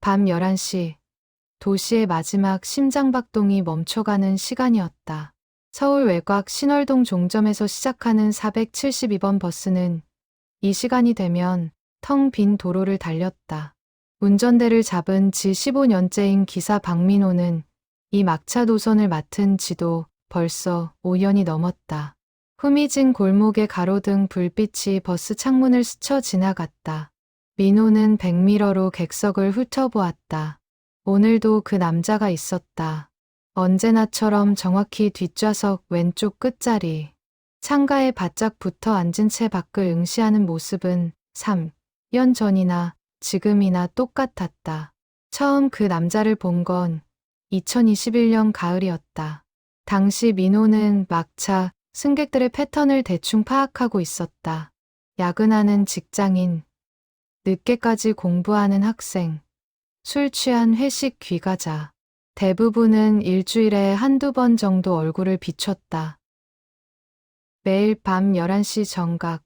밤 11시, 도시의 마지막 심장박동이 멈춰가는 시간이었다. 서울 외곽 신월동 종점에서 시작하는 472번 버스는 이 시간이 되면 텅 빈 도로를 달렸다. 운전대를 잡은 지 15년째인 기사 박민호는 이 막차 노선을 맡은 지도 벌써 5년이 넘었다. 후미진 골목의 가로등 불빛이 버스 창문을 스쳐 지나갔다. 민호는 백미러로 객석을 훑어보았다. 오늘도 그 남자가 있었다. 언제나처럼 정확히 뒷좌석 왼쪽 끝자리. 창가에 바짝 붙어 앉은 채 밖을 응시하는 모습은 3년 전이나 지금이나 똑같았다. 처음 그 남자를 본 건 2021년 가을이었다. 당시 민호는 막차 승객들의 패턴을 대충 파악하고 있었다. 야근하는 직장인, 늦게까지 공부하는 학생, 술 취한 회식 귀가자. 대부분은 일주일에 한두 번 정도 얼굴을 비췄다. 매일 밤 11시 정각,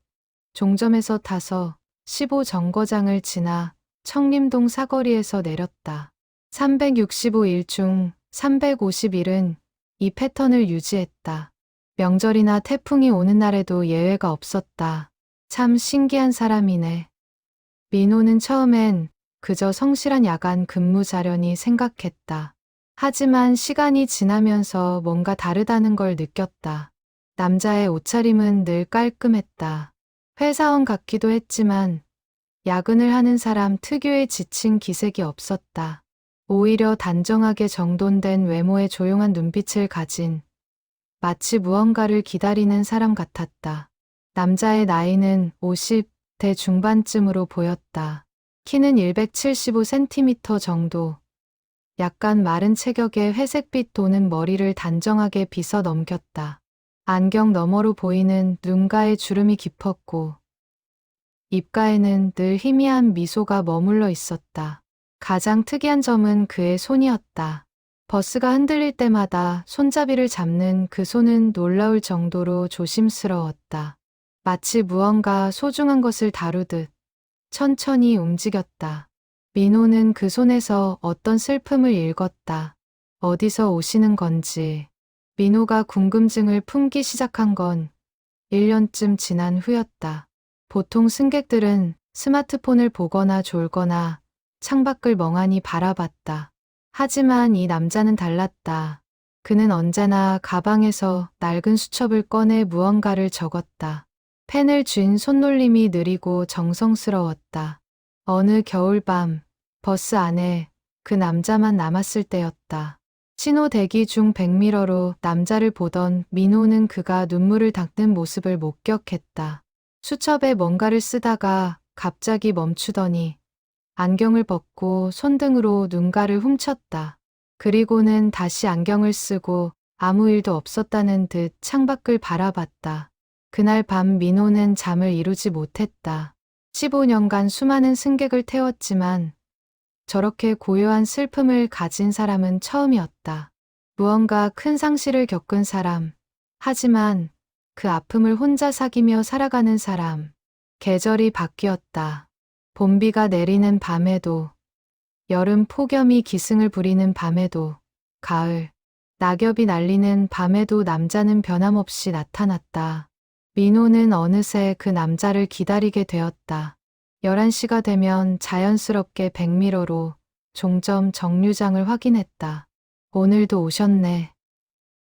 종점에서 타서 15정거장을 지나 청림동 사거리에서 내렸다. 365일 중 350일은 이 패턴을 유지했다. 명절이나 태풍이 오는 날에도 예외가 없었다. 참 신기한 사람이네. 민호는 처음엔 그저 성실한 야간 근무 자련이 생각했다. 하지만 시간이 지나면서 뭔가 다르다는 걸 느꼈다. 남자의 옷차림은 늘 깔끔했다. 회사원 같기도 했지만 야근을 하는 사람 특유의 지친 기색이 없었다. 오히려 단정하게 정돈된 외모에 조용한 눈빛을 가진 마치 무언가를 기다리는 사람 같았다. 남자의 나이는 50대 중반쯤으로 보였다. 키는 175cm 정도. 약간 마른 체격에 회색빛 도는 머리를 단정하게 빗어 넘겼다. 안경 너머로 보이는 눈가에 주름이 깊었고 입가에는 늘 희미한 미소가 머물러 있었다. 가장 특이한 점은 그의 손이었다. 버스가 흔들릴 때마다 손잡이를 잡는 그 손은 놀라울 정도로 조심스러웠다. 마치 무언가 소중한 것을 다루듯 천천히 움직였다. 민호는 그 손에서 어떤 슬픔을 읽었다. 어디서 오시는 건지. 민호가 궁금증을 품기 시작한 건 1년쯤 지난 후였다. 보통 승객들은 스마트폰을 보거나 졸거나 창밖을 멍하니 바라봤다. 하지만 이 남자는 달랐다. 그는 언제나 가방에서 낡은 수첩을 꺼내 무언가를 적었다. 펜을 쥔 손놀림이 느리고 정성스러웠다. 어느 겨울밤 버스 안에 그 남자만 남았을 때였다. 신호 대기 중 백미러로 남자를 보던 민호는 그가 눈물을 닦는 모습을 목격했다. 수첩에 뭔가를 쓰다가 갑자기 멈추더니 안경을 벗고 손등으로 눈가를 훔쳤다. 그리고는 다시 안경을 쓰고 아무 일도 없었다는 듯 창밖을 바라봤다. 그날 밤 민호는 잠을 이루지 못했다. 15년간 수많은 승객을 태웠지만 저렇게 고요한 슬픔을 가진 사람은 처음이었다. 무언가 큰 상실을 겪은 사람, 하지만 그 아픔을 혼자 사귀며 살아가는 사람. 계절이 바뀌었다. 봄비가 내리는 밤에도, 여름 폭염이 기승을 부리는 밤에도, 가을, 낙엽이 날리는 밤에도 남자는 변함없이 나타났다. 민호는 어느새 그 남자를 기다리게 되었다. 11시가 되면 자연스럽게 백미러로 종점 정류장을 확인했다. 오늘도 오셨네.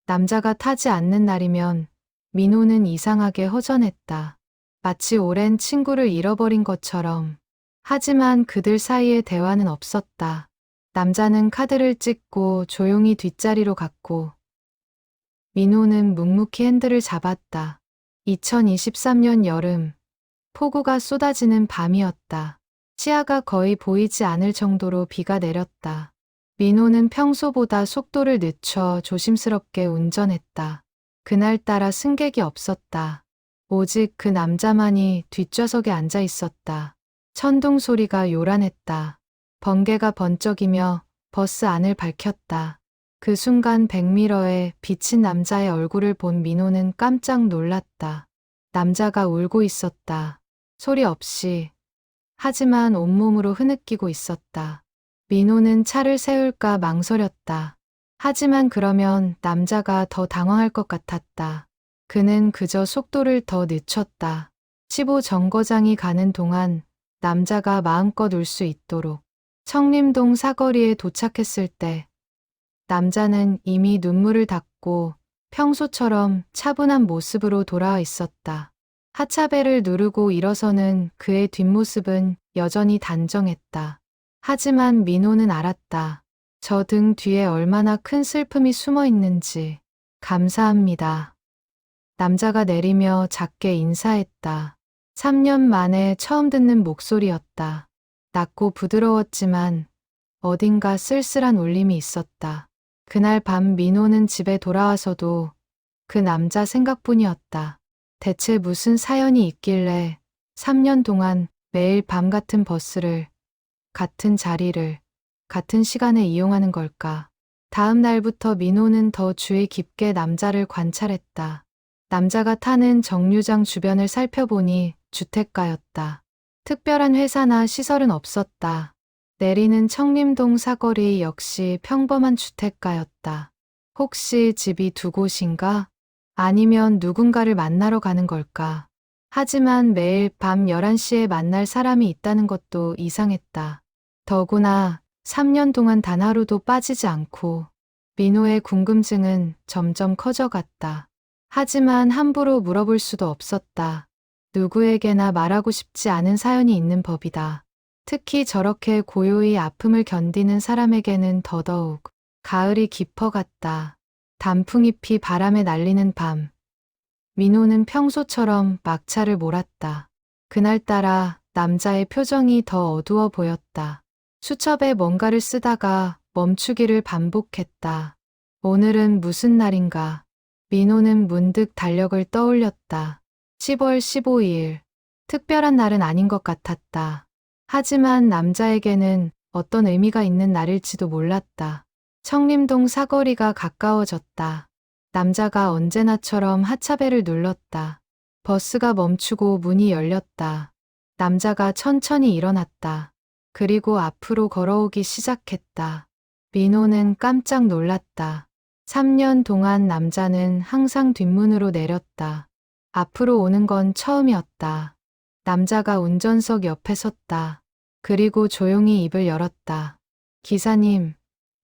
남자가 타지 않는 날이면 민호는 이상하게 허전했다. 마치 오랜 친구를 잃어버린 것처럼. 하지만 그들 사이에 대화는 없었다. 남자는 카드를 찍고 조용히 뒷자리로 갔고 민호는 묵묵히 핸들을 잡았다. 2023년 여름, 폭우가 쏟아지는 밤이었다. 시야가 거의 보이지 않을 정도로 비가 내렸다. 민호는 평소보다 속도를 늦춰 조심스럽게 운전했다. 그날따라 승객이 없었다. 오직 그 남자만이 뒷좌석에 앉아 있었다. 천둥 소리가 요란했다. 번개가 번쩍이며 버스 안을 밝혔다. 그 순간 백미러에 비친 남자의 얼굴을 본 민호는 깜짝 놀랐다. 남자가 울고 있었다. 소리 없이. 하지만 온몸으로 흐느끼고 있었다. 민호는 차를 세울까 망설였다. 하지만 그러면 남자가 더 당황할 것 같았다. 그는 그저 속도를 더 늦췄다. 15 정거장이 가는 동안 남자가 마음껏 울 수 있도록. 청림동 사거리에 도착했을 때 남자는 이미 눈물을 닦고 평소처럼 차분한 모습으로 돌아와 있었다. 하차벨을 누르고 일어서는 그의 뒷모습은 여전히 단정했다. 하지만 민호는 알았다. 저 등 뒤에 얼마나 큰 슬픔이 숨어 있는지. 감사합니다. 남자가 내리며 작게 인사했다. 3년 만에 처음 듣는 목소리였다. 낮고 부드러웠지만 어딘가 쓸쓸한 울림이 있었다. 그날 밤 민호는 집에 돌아와서도 그 남자 생각뿐이었다. 대체 무슨 사연이 있길래 3년 동안 매일 밤 같은 버스를, 같은 자리를, 같은 시간에 이용하는 걸까? 다음 날부터 민호는 더 주의 깊게 남자를 관찰했다. 남자가 타는 정류장 주변을 살펴보니 주택가였다. 특별한 회사나 시설은 없었다. 내리는 청림동 사거리 역시 평범한 주택가였다. 혹시 집이 두 곳인가? 아니면 누군가를 만나러 가는 걸까? 하지만 매일 밤 11시에 만날 사람이 있다는 것도 이상했다. 더구나 3년 동안 단 하루도 빠지지 않고 민호의 궁금증은 점점 커져갔다. 하지만 함부로 물어볼 수도 없었다. 누구에게나 말하고 싶지 않은 사연이 있는 법이다. 특히 저렇게 고요히 아픔을 견디는 사람에게는 더더욱. 가을이 깊어갔다. 단풍잎이 바람에 날리는 밤. 민호는 평소처럼 막차를 몰았다. 그날따라 남자의 표정이 더 어두워 보였다. 수첩에 뭔가를 쓰다가 멈추기를 반복했다. 오늘은 무슨 날인가? 민호는 문득 달력을 떠올렸다. 10월 15일. 특별한 날은 아닌 것 같았다. 하지만 남자에게는 어떤 의미가 있는 날일지도 몰랐다. 청림동 사거리가 가까워졌다. 남자가 언제나처럼 하차벨을 눌렀다. 버스가 멈추고 문이 열렸다. 남자가 천천히 일어났다. 그리고 앞으로 걸어오기 시작했다. 민호는 깜짝 놀랐다. 3년 동안 남자는 항상 뒷문으로 내렸다. 앞으로 오는 건 처음이었다. 남자가 운전석 옆에 섰다. 그리고 조용히 입을 열었다. 기사님,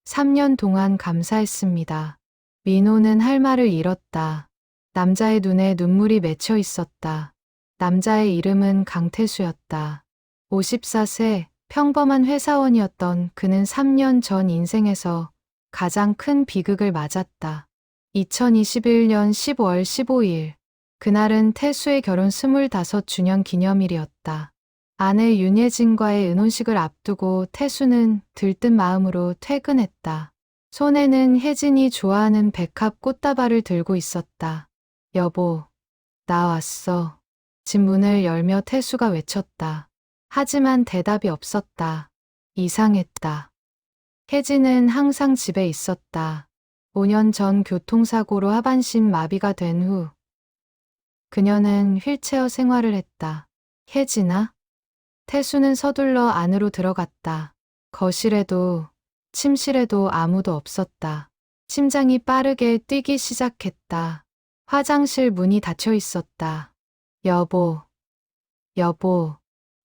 3년 동안 감사했습니다. 민호는 할 말을 잃었다. 남자의 눈에 눈물이 맺혀 있었다. 남자의 이름은 강태수였다. 54세, 평범한 회사원이었던 그는 3년 전 인생에서 가장 큰 비극을 맞았다. 2021년 10월 15일. 그날은 태수의 결혼 25주년 기념일이었다. 아내 윤예진과의 은혼식을 앞두고 태수는 들뜬 마음으로 퇴근했다. 손에는 혜진이 좋아하는 백합 꽃다발을 들고 있었다. 여보, 나 왔어. 집 문을 열며 태수가 외쳤다. 하지만 대답이 없었다. 이상했다. 혜진은 항상 집에 있었다. 5년 전 교통사고로 하반신 마비가 된 후 그녀는 휠체어 생활을 했다. 혜진아? 태수는 서둘러 안으로 들어갔다. 거실에도 침실에도 아무도 없었다. 심장이 빠르게 뛰기 시작했다. 화장실 문이 닫혀 있었다. 여보, 여보.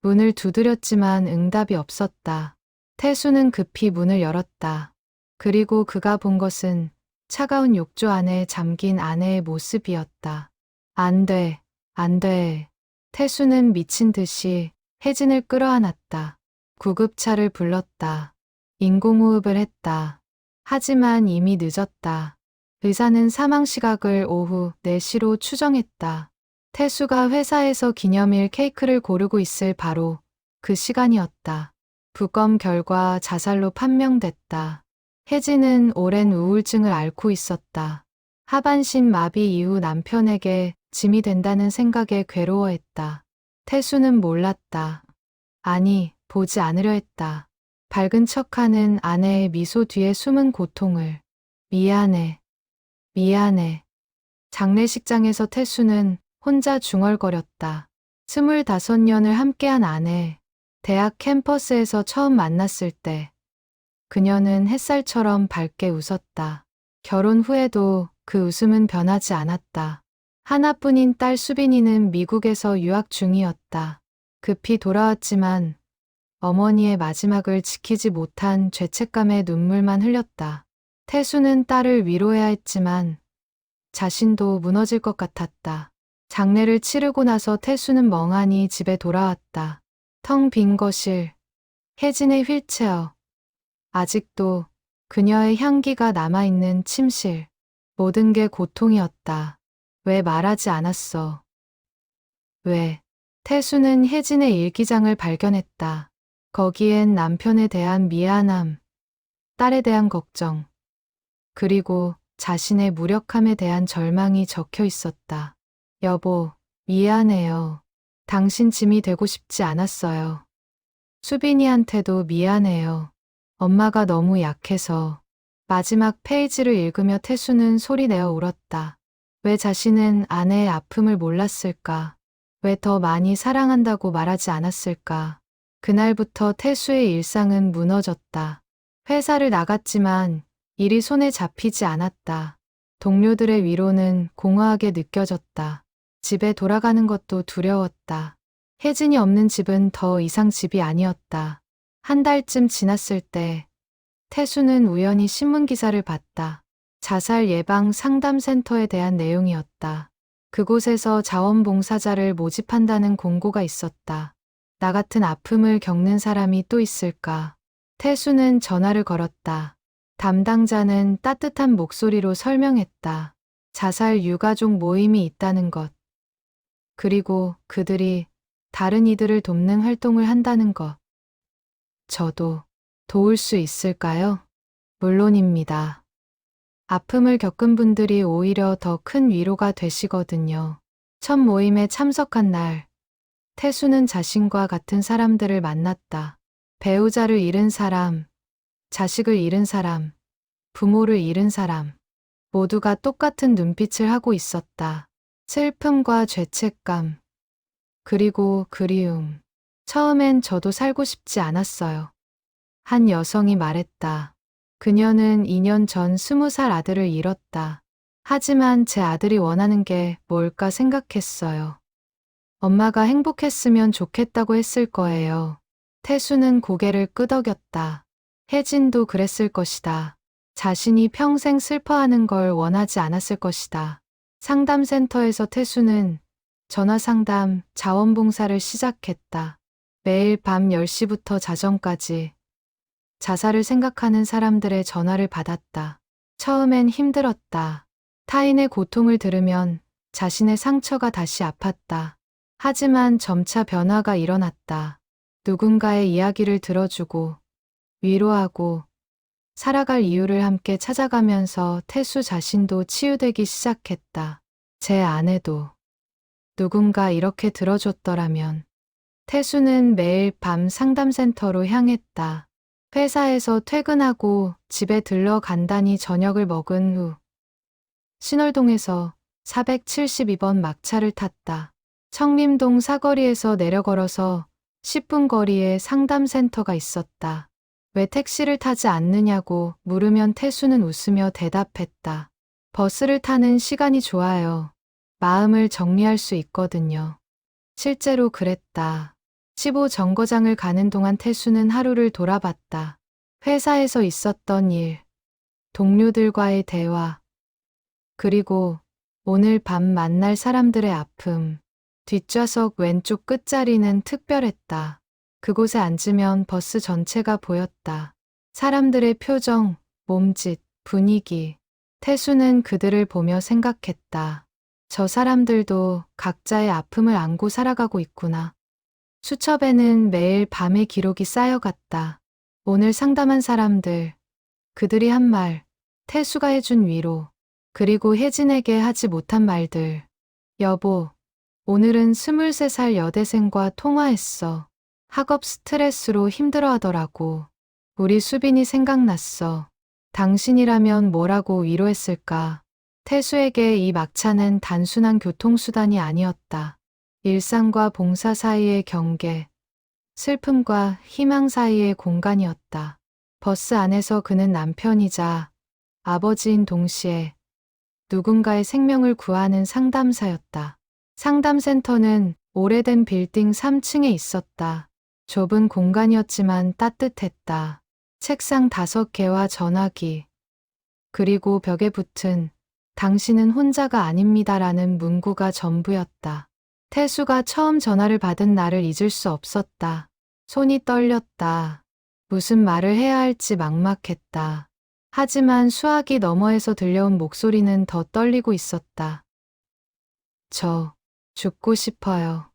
문을 두드렸지만 응답이 없었다. 태수는 급히 문을 열었다. 그리고 그가 본 것은 차가운 욕조 안에 잠긴 아내의 모습이었다. 안 돼, 안 돼. 태수는 미친 듯이 혜진을 끌어안았다. 구급차를 불렀다. 인공호흡을 했다. 하지만 이미 늦었다. 의사는 사망 시각을 오후 4시로 추정했다. 태수가 회사에서 기념일 케이크를 고르고 있을 바로 그 시간이었다. 부검 결과 자살로 판명됐다. 혜진은 오랜 우울증을 앓고 있었다. 하반신 마비 이후 남편에게 짐이 된다는 생각에 괴로워했다. 태수는 몰랐다. 아니, 보지 않으려 했다. 밝은 척하는 아내의 미소 뒤에 숨은 고통을. 미안해. 미안해. 장례식장에서 태수는 혼자 중얼거렸다. 25년을 함께한 아내. 대학 캠퍼스에서 처음 만났을 때 그녀는 햇살처럼 밝게 웃었다. 결혼 후에도 그 웃음은 변하지 않았다. 하나뿐인 딸 수빈이는 미국에서 유학 중이었다. 급히 돌아왔지만 어머니의 마지막을 지키지 못한 죄책감에 눈물만 흘렸다. 태수는 딸을 위로해야 했지만 자신도 무너질 것 같았다. 장례를 치르고 나서 태수는 멍하니 집에 돌아왔다. 텅 빈 거실, 혜진의 휠체어, 아직도 그녀의 향기가 남아있는 침실, 모든 게 고통이었다. 왜 말하지 않았어? 왜? 태수는 혜진의 일기장을 발견했다. 거기엔 남편에 대한 미안함, 딸에 대한 걱정, 그리고 자신의 무력함에 대한 절망이 적혀 있었다. 여보, 미안해요. 당신 짐이 되고 싶지 않았어요. 수빈이한테도 미안해요. 엄마가 너무 약해서. 마지막 페이지를 읽으며 태수는 소리내어 울었다. 왜 자신은 아내의 아픔을 몰랐을까? 왜 더 많이 사랑한다고 말하지 않았을까? 그날부터 태수의 일상은 무너졌다. 회사를 나갔지만 일이 손에 잡히지 않았다. 동료들의 위로는 공허하게 느껴졌다. 집에 돌아가는 것도 두려웠다. 혜진이 없는 집은 더 이상 집이 아니었다. 한 달쯤 지났을 때 태수는 우연히 신문 기사를 봤다. 자살 예방 상담센터에 대한 내용이었다. 그곳에서 자원봉사자를 모집한다는 공고가 있었다. 나 같은 아픔을 겪는 사람이 또 있을까? 태수는 전화를 걸었다. 담당자는 따뜻한 목소리로 설명했다. 자살 유가족 모임이 있다는 것. 그리고 그들이 다른 이들을 돕는 활동을 한다는 것. 저도 도울 수 있을까요? 물론입니다. 아픔을 겪은 분들이 오히려 더 큰 위로가 되시거든요. 첫 모임에 참석한 날, 태수는 자신과 같은 사람들을 만났다. 배우자를 잃은 사람, 자식을 잃은 사람, 부모를 잃은 사람, 모두가 똑같은 눈빛을 하고 있었다. 슬픔과 죄책감, 그리고 그리움. 처음엔 저도 살고 싶지 않았어요. 한 여성이 말했다. 그녀는 2년 전 20살 아들을 잃었다. 하지만 제 아들이 원하는 게 뭘까 생각했어요. 엄마가 행복했으면 좋겠다고 했을 거예요. 태수는 고개를 끄덕였다. 혜진도 그랬을 것이다. 자신이 평생 슬퍼하는 걸 원하지 않았을 것이다. 상담센터에서 태수는 전화상담, 자원봉사를 시작했다. 매일 밤 10시부터 자정까지 자살을 생각하는 사람들의 전화를 받았다. 처음엔 힘들었다. 타인의 고통을 들으면 자신의 상처가 다시 아팠다. 하지만 점차 변화가 일어났다. 누군가의 이야기를 들어주고 위로하고 살아갈 이유를 함께 찾아가면서 태수 자신도 치유되기 시작했다. 제 아내도 누군가 이렇게 들어줬더라면. 태수는 매일 밤 상담센터로 향했다. 회사에서 퇴근하고 집에 들러 간단히 저녁을 먹은 후 신월동에서 472번 막차를 탔다. 청림동 사거리에서 내려 걸어서 10분 거리에 상담센터가 있었다. 왜 택시를 타지 않느냐고 물으면 태수는 웃으며 대답했다. 버스를 타는 시간이 좋아요. 마음을 정리할 수 있거든요. 실제로 그랬다. 15 정거장을 가는 동안 태수는 하루를 돌아봤다. 회사에서 있었던 일, 동료들과의 대화, 그리고 오늘 밤 만날 사람들의 아픔. 뒷좌석 왼쪽 끝자리는 특별했다. 그곳에 앉으면 버스 전체가 보였다. 사람들의 표정, 몸짓, 분위기. 태수는 그들을 보며 생각했다. 저 사람들도 각자의 아픔을 안고 살아가고 있구나. 수첩에는 매일 밤의 기록이 쌓여갔다. 오늘 상담한 사람들, 그들이 한 말, 태수가 해준 위로, 그리고 혜진에게 하지 못한 말들. 여보, 오늘은 23살 여대생과 통화했어. 학업 스트레스로 힘들어하더라고. 우리 수빈이 생각났어. 당신이라면 뭐라고 위로했을까? 태수에게 이 막차는 단순한 교통수단이 아니었다. 일상과 봉사 사이의 경계, 슬픔과 희망 사이의 공간이었다. 버스 안에서 그는 남편이자 아버지인 동시에 누군가의 생명을 구하는 상담사였다. 상담센터는 오래된 빌딩 3층에 있었다. 좁은 공간이었지만 따뜻했다. 책상 5개와 전화기, 그리고 벽에 붙은 당신은 혼자가 아닙니다라는 문구가 전부였다. 태수가 처음 전화를 받은 날을 잊을 수 없었다. 손이 떨렸다. 무슨 말을 해야 할지 막막했다. 하지만 수화기 너머에서 들려온 목소리는 더 떨리고 있었다. 저 죽고 싶어요.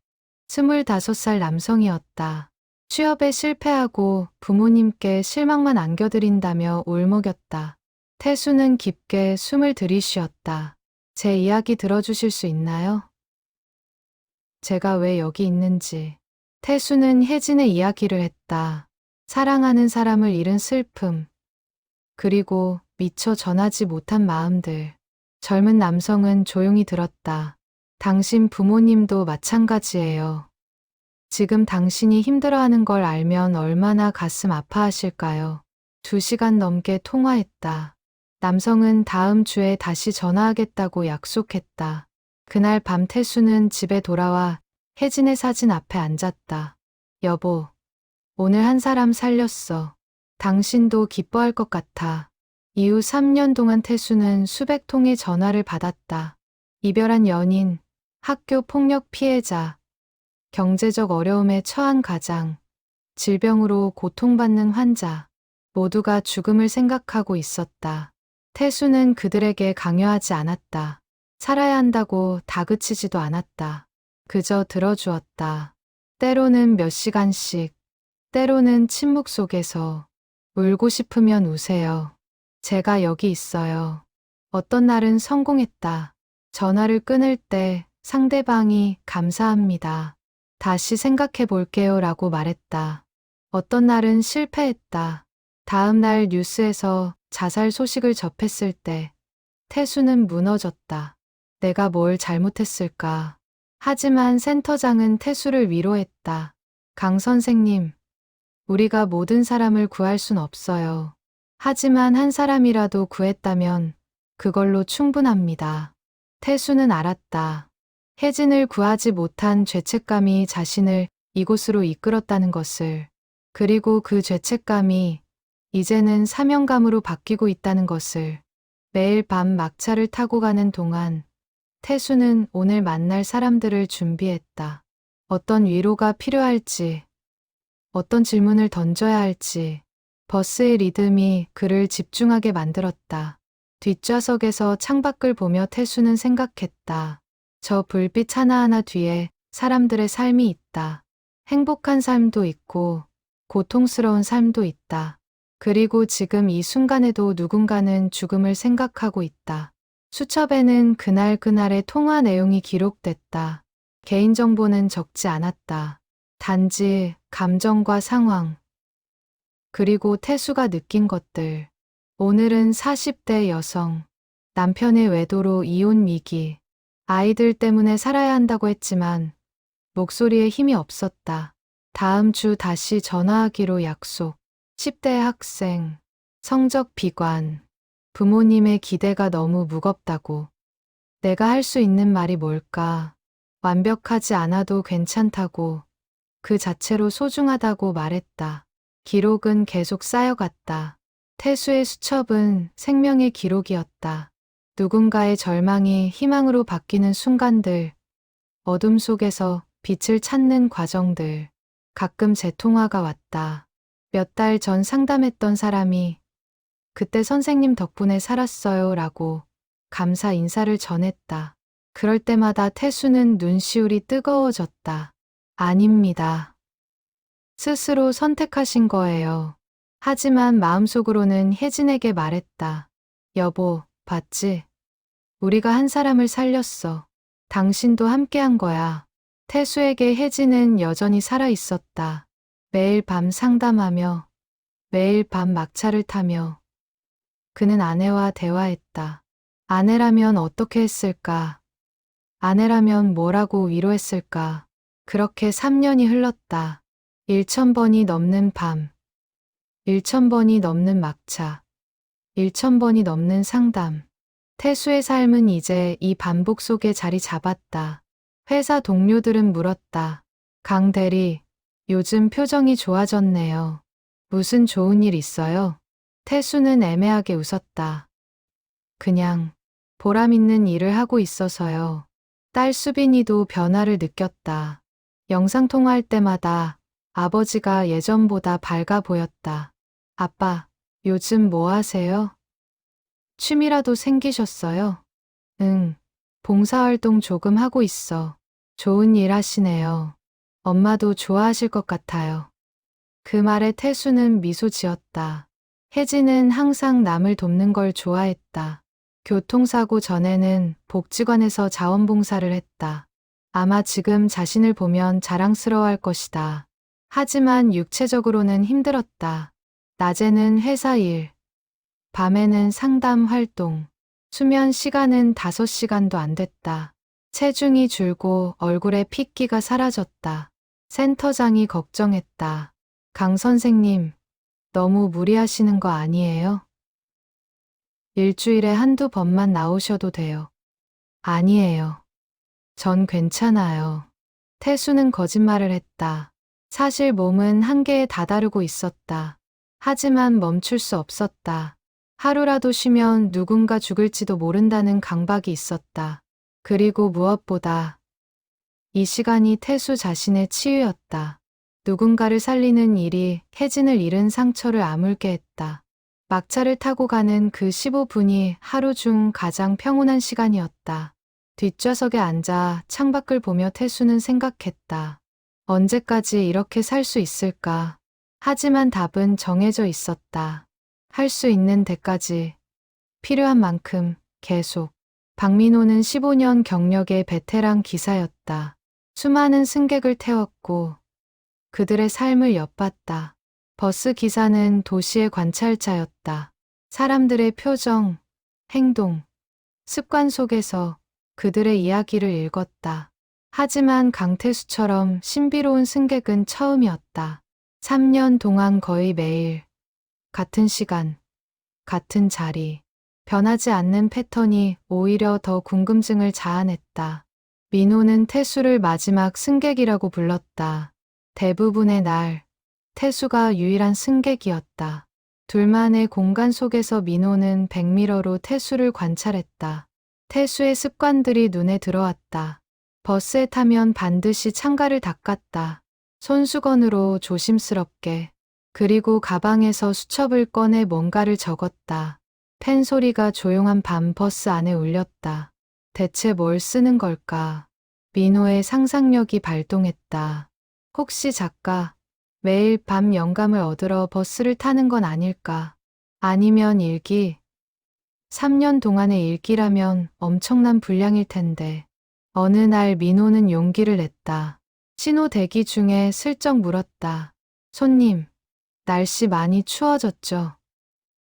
25살 남성이었다. 취업에 실패하고 부모님께 실망만 안겨드린다며 울먹였다. 태수는 깊게 숨을 들이쉬었다. 제 이야기 들어주실 수 있나요? 제가 왜 여기 있는지. 태수는 혜진의 이야기를 했다. 사랑하는 사람을 잃은 슬픔, 그리고 미처 전하지 못한 마음들. 젊은 남성은 조용히 들었다. 당신 부모님도 마찬가지예요. 지금 당신이 힘들어하는 걸 알면 얼마나 가슴 아파하실까요? 2시간 넘게 통화했다. 남성은 다음 주에 다시 전화하겠다고 약속했다. 그날 밤 태수는 집에 돌아와 혜진의 사진 앞에 앉았다. 여보, 오늘 한 사람 살렸어. 당신도 기뻐할 것 같아. 이후 3년 동안 태수는 수백 통의 전화를 받았다. 이별한 연인, 학교 폭력 피해자, 경제적 어려움에 처한 가장, 질병으로 고통받는 환자, 모두가 죽음을 생각하고 있었다. 태수는 그들에게 강요하지 않았다. 살아야 한다고 다그치지도 않았다. 그저 들어주었다. 때로는 몇 시간씩, 때로는 침묵 속에서 울고 싶으면 우세요. 제가 여기 있어요. 어떤 날은 성공했다. 전화를 끊을 때 상대방이 감사합니다. 다시 생각해 볼게요 라고 말했다. 어떤 날은 실패했다. 다음 날 뉴스에서 자살 소식을 접했을 때 태수는 무너졌다. 내가 뭘 잘못했을까? 하지만 센터장은 태수를 위로했다. 강 선생님, 우리가 모든 사람을 구할 순 없어요. 하지만 한 사람이라도 구했다면 그걸로 충분합니다. 태수는 알았다. 혜진을 구하지 못한 죄책감이 자신을 이곳으로 이끌었다는 것을, 그리고 그 죄책감이 이제는 사명감으로 바뀌고 있다는 것을. 매일 밤 막차를 타고 가는 동안 태수는 오늘 만날 사람들을 준비했다. 어떤 위로가 필요할지, 어떤 질문을 던져야 할지. 버스의 리듬이 그를 집중하게 만들었다. 뒷좌석에서 창밖을 보며 태수는 생각했다. 저 불빛 하나하나 뒤에 사람들의 삶이 있다. 행복한 삶도 있고 고통스러운 삶도 있다. 그리고 지금 이 순간에도 누군가는 죽음을 생각하고 있다. 수첩에는 그날의 통화 내용이 기록됐다. 개인정보는 적지 않았다. 단지 감정과 상황, 그리고 태수가 느낀 것들. 오늘은 40대 여성, 남편의 외도로 이혼 위기, 아이들 때문에 살아야 한다고 했지만 목소리에 힘이 없었다. 다음 주 다시 전화하기로 약속. 10대 학생, 성적 비관, 부모님의 기대가 너무 무겁다고. 내가 할 수 있는 말이 뭘까? 완벽하지 않아도 괜찮다고, 그 자체로 소중하다고 말했다. 기록은 계속 쌓여갔다. 태수의 수첩은 생명의 기록이었다. 누군가의 절망이 희망으로 바뀌는 순간들, 어둠 속에서 빛을 찾는 과정들. 가끔 재통화가 왔다. 몇 달 전 상담했던 사람이 그때 선생님 덕분에 살았어요 라고 감사 인사를 전했다. 그럴 때마다 태수는 눈시울이 뜨거워졌다. 아닙니다. 스스로 선택하신 거예요. 하지만 마음속으로는 혜진에게 말했다. 여보, 봤지? 우리가 한 사람을 살렸어. 당신도 함께한 거야. 태수에게 혜진은 여전히 살아 있었다. 매일 밤 상담하며, 매일 밤 막차를 타며 그는 아내와 대화했다. 아내라면 어떻게 했을까? 아내라면 뭐라고 위로했을까? 그렇게 3년이 흘렀다. 1000번이 넘는 밤. 1,000번이 넘는 막차, 1,000번이 넘는 상담. 태수의 삶은 이제 이 반복 속에 자리 잡았다. 회사 동료들은 물었다. 강 대리, 요즘 표정이 좋아졌네요. 무슨 좋은 일 있어요? 태수는 애매하게 웃었다. 그냥 보람 있는 일을 하고 있어서요. 딸 수빈이도 변화를 느꼈다. 영상통화할 때마다 아버지가 예전보다 밝아 보였다. 아빠, 요즘 뭐 하세요? 취미라도 생기셨어요? 응, 봉사활동 조금 하고 있어. 좋은 일 하시네요. 엄마도 좋아하실 것 같아요. 그 말에 태수는 미소 지었다. 혜진은 항상 남을 돕는 걸 좋아했다. 교통사고 전에는 복지관에서 자원봉사를 했다. 아마 지금 자신을 보면 자랑스러워할 것이다. 하지만 육체적으로는 힘들었다. 낮에는 회사 일, 밤에는 상담 활동, 수면 시간은 5시간도 안 됐다. 체중이 줄고 얼굴에 핏기가 사라졌다. 센터장이 걱정했다. 강 선생님, 너무 무리하시는 거 아니에요? 일주일에 한두 번만 나오셔도 돼요. 아니에요. 전 괜찮아요. 태수는 거짓말을 했다. 사실 몸은 한계에 다다르고 있었다. 하지만 멈출 수 없었다. 하루라도 쉬면 누군가 죽을지도 모른다는 강박이 있었다. 그리고 무엇보다 이 시간이 태수 자신의 치유였다. 누군가를 살리는 일이 혜진을 잃은 상처를 아물게 했다. 막차를 타고 가는 그 15분이 하루 중 가장 평온한 시간이었다. 뒷좌석에 앉아 창밖을 보며 태수는 생각했다. 언제까지 이렇게 살 수 있을까? 하지만 답은 정해져 있었다. 할 수 있는 데까지, 필요한 만큼, 계속. 박민호는 15년 경력의 베테랑 기사였다. 수많은 승객을 태웠고 그들의 삶을 엿봤다. 버스 기사는 도시의 관찰자였다. 사람들의 표정, 행동, 습관 속에서 그들의 이야기를 읽었다. 하지만 강태수처럼 신비로운 승객은 처음이었다. 3년 동안 거의 매일 같은 시간, 같은 자리, 변하지 않는 패턴이 오히려 더 궁금증을 자아냈다. 민호는 태수를 마지막 승객이라고 불렀다. 대부분의 날, 태수가 유일한 승객이었다. 둘만의 공간 속에서 민호는 백미러로 태수를 관찰했다. 태수의 습관들이 눈에 들어왔다. 버스에 타면 반드시 창가를 닦았다. 손수건으로 조심스럽게. 그리고 가방에서 수첩을 꺼내 뭔가를 적었다. 펜 소리가 조용한 밤 버스 안에 울렸다. 대체 뭘 쓰는 걸까? 민호의 상상력이 발동했다. 혹시 작가, 매일 밤 영감을 얻으러 버스를 타는 건 아닐까? 아니면 일기? 3년 동안의 일기라면 엄청난 분량일 텐데. 어느 날 민호는 용기를 냈다. 신호 대기 중에 슬쩍 물었다. 손님, 날씨 많이 추워졌죠?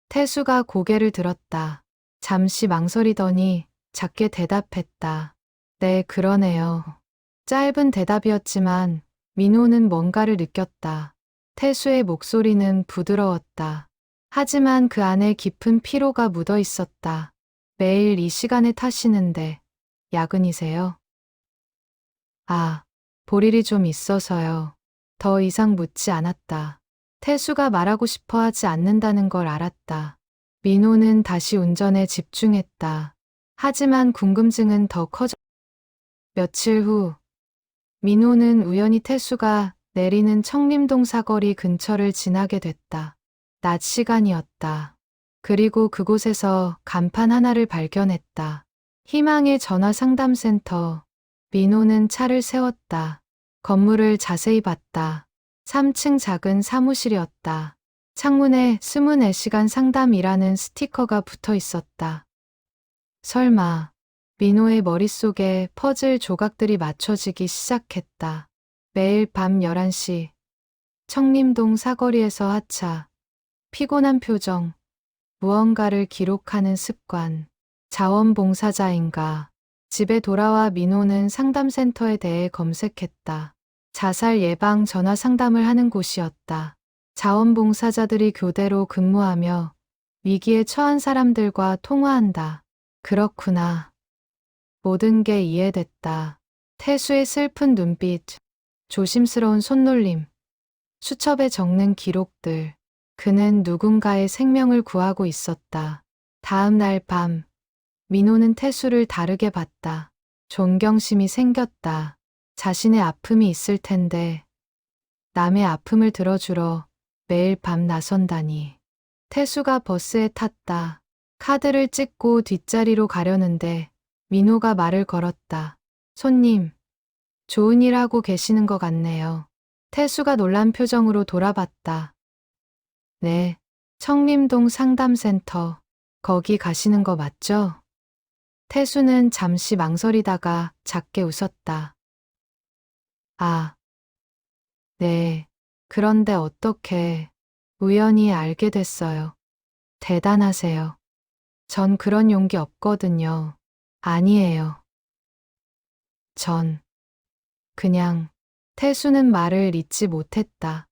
태수가 고개를 들었다. 잠시 망설이더니 작게 대답했다. 네, 그러네요. 짧은 대답이었지만 민호는 뭔가를 느꼈다. 태수의 목소리는 부드러웠다. 하지만 그 안에 깊은 피로가 묻어 있었다. 매일 이 시간에 타시는데 야근이세요? 아, 볼 일이 좀 있어서요. 더 이상 묻지 않았다. 태수가 말하고 싶어 하지 않는다는 걸 알았다. 민호는 다시 운전에 집중했다. 하지만 궁금증은 더 커졌다. 며칠 후, 민호는 우연히 태수가 내리는 청림동 사거리 근처를 지나게 됐다. 낮 시간이었다. 그리고 그곳에서 간판 하나를 발견했다. 희망의 전화 상담센터. 민호는 차를 세웠다. 건물을 자세히 봤다. 3층 작은 사무실이었다. 창문에 24시간 상담이라는 스티커가 붙어 있었다. 설마, 민호의 머릿속에 퍼즐 조각들이 맞춰지기 시작했다. 매일 밤 11시, 청림동 사거리에서 하차, 피곤한 표정, 무언가를 기록하는 습관, 자원봉사자인가. 집에 돌아와 민호는 상담센터에 대해 검색했다. 자살 예방 전화 상담을 하는 곳이었다. 자원봉사자들이 교대로 근무하며 위기에 처한 사람들과 통화한다. 그렇구나. 모든 게 이해됐다. 태수의 슬픈 눈빛, 조심스러운 손놀림, 수첩에 적는 기록들. 그는 누군가의 생명을 구하고 있었다. 다음 날 밤, 민호는 태수를 다르게 봤다. 존경심이 생겼다. 자신의 아픔이 있을 텐데 남의 아픔을 들어주러 매일 밤 나선다니. 태수가 버스에 탔다. 카드를 찍고 뒷자리로 가려는데 민호가 말을 걸었다. 손님, 좋은 일 하고 계시는 것 같네요. 태수가 놀란 표정으로 돌아봤다. 네, 청림동 상담센터. 거기 가시는 거 맞죠? 태수는 잠시 망설이다가 작게 웃었다. 아, 네. 그런데 어떻게 우연히 알게 됐어요. 대단하세요. 전 그런 용기 없거든요. 아니에요. 전 그냥 태수는 말을 잇지 못했다.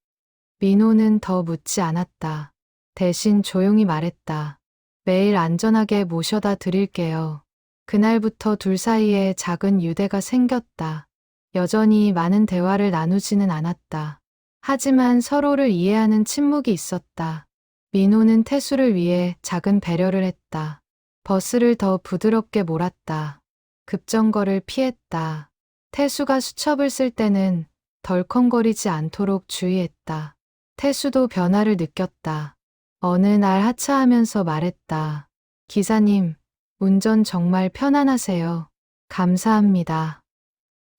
민호는 더 묻지 않았다. 대신 조용히 말했다. 매일 안전하게 모셔다 드릴게요. 그날부터 둘 사이에 작은 유대가 생겼다. 여전히 많은 대화를 나누지는 않았다. 하지만 서로를 이해하는 침묵이 있었다. 민호는 태수를 위해 작은 배려를 했다. 버스를 더 부드럽게 몰았다. 급정거를 피했다. 태수가 수첩을 쓸 때는 덜컹거리지 않도록 주의했다. 태수도 변화를 느꼈다. 어느 날 하차하면서 말했다. 기사님, 운전 정말 편안하세요. 감사합니다.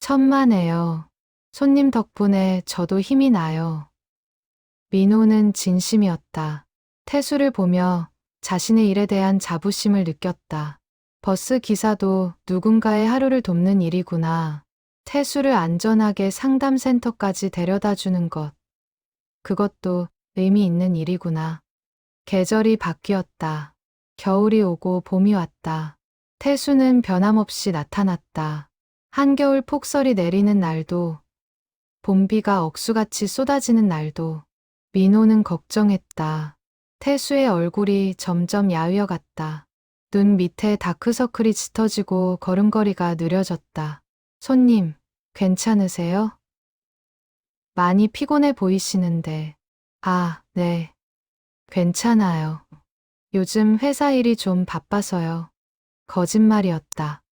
천만에요. 손님 덕분에 저도 힘이 나요. 민호는 진심이었다. 태수를 보며 자신의 일에 대한 자부심을 느꼈다. 버스 기사도 누군가의 하루를 돕는 일이구나. 태수를 안전하게 상담센터까지 데려다 주는 것. 그것도 의미 있는 일이구나. 계절이 바뀌었다. 겨울이 오고 봄이 왔다. 태수는 변함없이 나타났다. 한겨울 폭설이 내리는 날도, 봄비가 억수같이 쏟아지는 날도. 민호는 걱정했다. 태수의 얼굴이 점점 야위어갔다. 눈 밑에 다크서클이 짙어지고 걸음걸이가 느려졌다. 손님, 괜찮으세요? 많이 피곤해 보이시는데. 아, 네. 괜찮아요. 요즘 회사 일이 좀 바빠서요. 거짓말이었다.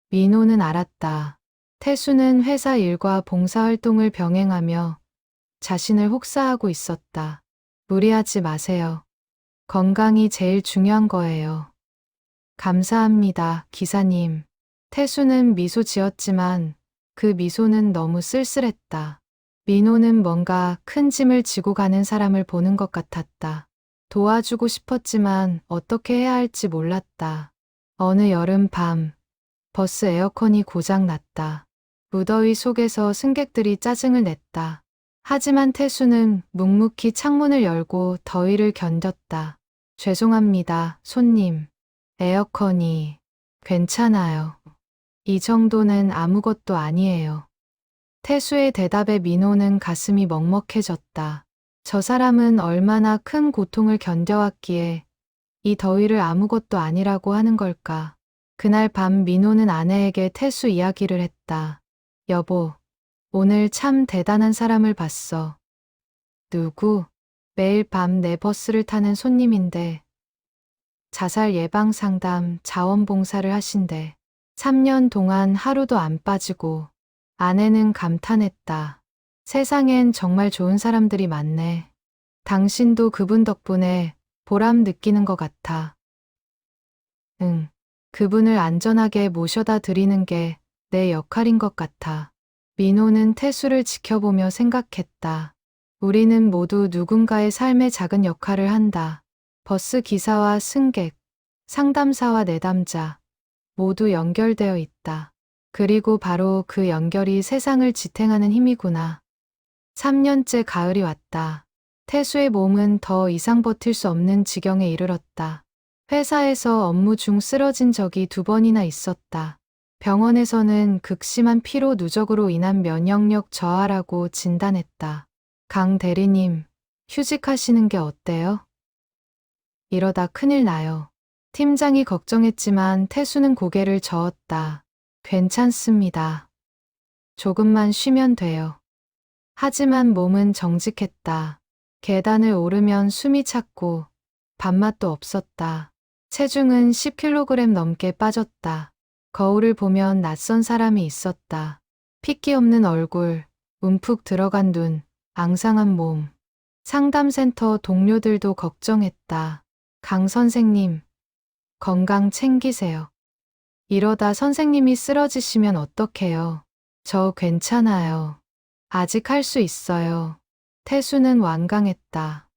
민호는 알았다. 태수는 회사 일과 봉사활동을 병행하며 자신을 혹사하고 있었다. 무리하지 마세요. 건강이 제일 중요한 거예요. 감사합니다, 기사님. 태수는 미소 지었지만 그 미소는 너무 쓸쓸했다. 민호는 뭔가 큰 짐을 지고 가는 사람을 보는 것 같았다. 도와주고 싶었지만 어떻게 해야 할지 몰랐다. 어느 여름 밤, 버스 에어컨이 고장 났다. 무더위 속에서 승객들이 짜증을 냈다. 하지만 태수는 묵묵히 창문을 열고 더위를 견뎠다. 죄송합니다, 손님. 에어컨이 괜찮아요. 이 정도는 아무것도 아니에요. 태수의 대답에 민호는 가슴이 먹먹해졌다. 저 사람은 얼마나 큰 고통을 견뎌왔기에 이 더위를 아무것도 아니라고 하는 걸까. 그날 밤 민호는 아내에게 태수 이야기를 했다. 여보, 오늘 참 대단한 사람을 봤어. 누구? 매일 밤 내 버스를 타는 손님인데 자살 예방 상담, 자원봉사를 하신대. 3년 동안 하루도 안 빠지고. 아내는 감탄했다. 세상엔 정말 좋은 사람들이 많네. 당신도 그분 덕분에 보람 느끼는 것 같아. 응. 그분을 안전하게 모셔다 드리는 게 내 역할인 것 같아. 민호는 태수를 지켜보며 생각했다. 우리는 모두 누군가의 삶의 작은 역할을 한다. 버스 기사와 승객, 상담사와 내담자, 모두 연결되어 있다. 그리고 바로 그 연결이 세상을 지탱하는 힘이구나. 3년째 가을이 왔다. 태수의 몸은 더 이상 버틸 수 없는 지경에 이르렀다. 회사에서 업무 중 쓰러진 적이 2번이나 있었다. 병원에서는 극심한 피로 누적으로 인한 면역력 저하라고 진단했다. 강 대리님, 휴직하시는 게 어때요? 이러다 큰일 나요. 팀장이 걱정했지만 태수는 고개를 저었다. 괜찮습니다. 조금만 쉬면 돼요. 하지만 몸은 정직했다. 계단을 오르면 숨이 찼고 밥맛도 없었다. 체중은 10kg 넘게 빠졌다. 거울을 보면 낯선 사람이 있었다. 핏기 없는 얼굴, 움푹 들어간 눈, 앙상한 몸. 상담센터 동료들도 걱정했다. 강 선생님, 건강 챙기세요. 이러다 선생님이 쓰러지시면 어떡해요? 저 괜찮아요. 아직 할 수 있어요. 태수는 완강했다.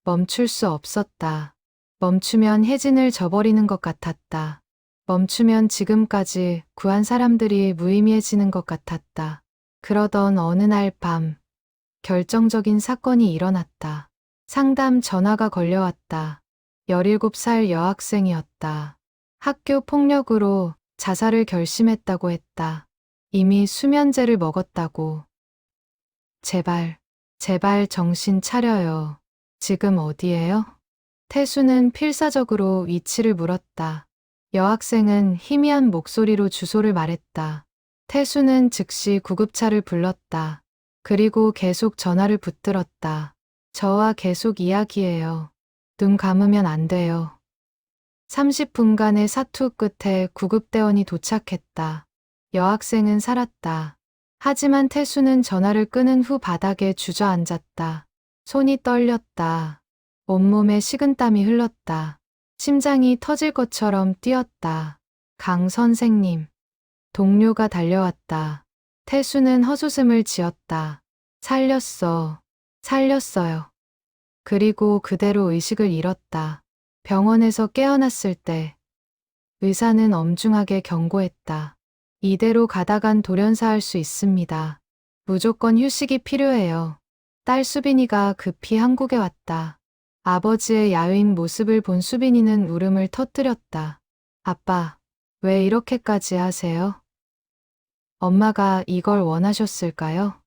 멈출 수 없었다. 멈추면 혜진을 저버리는 것 같았다. 멈추면 지금까지 구한 사람들이 무의미해지는 것 같았다. 그러던 어느 날 밤, 결정적인 사건이 일어났다. 상담 전화가 걸려왔다. 17살 여학생이었다. 학교 폭력으로 자살을 결심했다고 했다. 이미 수면제를 먹었다고. 제발, 제발 정신 차려요. 지금 어디예요? 태수는 필사적으로 위치를 물었다. 여학생은 희미한 목소리로 주소를 말했다. 태수는 즉시 구급차를 불렀다. 그리고 계속 전화를 붙들었다. 저와 계속 이야기해요. 눈 감으면 안 돼요. 30분간의 사투 끝에 구급대원이 도착했다. 여학생은 살았다. 하지만 태수는 전화를 끊은 후 바닥에 주저앉았다. 손이 떨렸다. 온몸에 식은땀이 흘렀다. 심장이 터질 것처럼 뛰었다. 강 선생님. 동료가 달려왔다. 태수는 헛웃음을 지었다. 살렸어. 살렸어요. 그리고 그대로 의식을 잃었다. 병원에서 깨어났을 때 의사는 엄중하게 경고했다. 이대로 가다간 돌연사할 수 있습니다. 무조건 휴식이 필요해요. 딸 수빈이가 급히 한국에 왔다. 아버지의 야윈 모습을 본 수빈이는 울음을 터뜨렸다. 아빠, 왜 이렇게까지 하세요? 엄마가 이걸 원하셨을까요?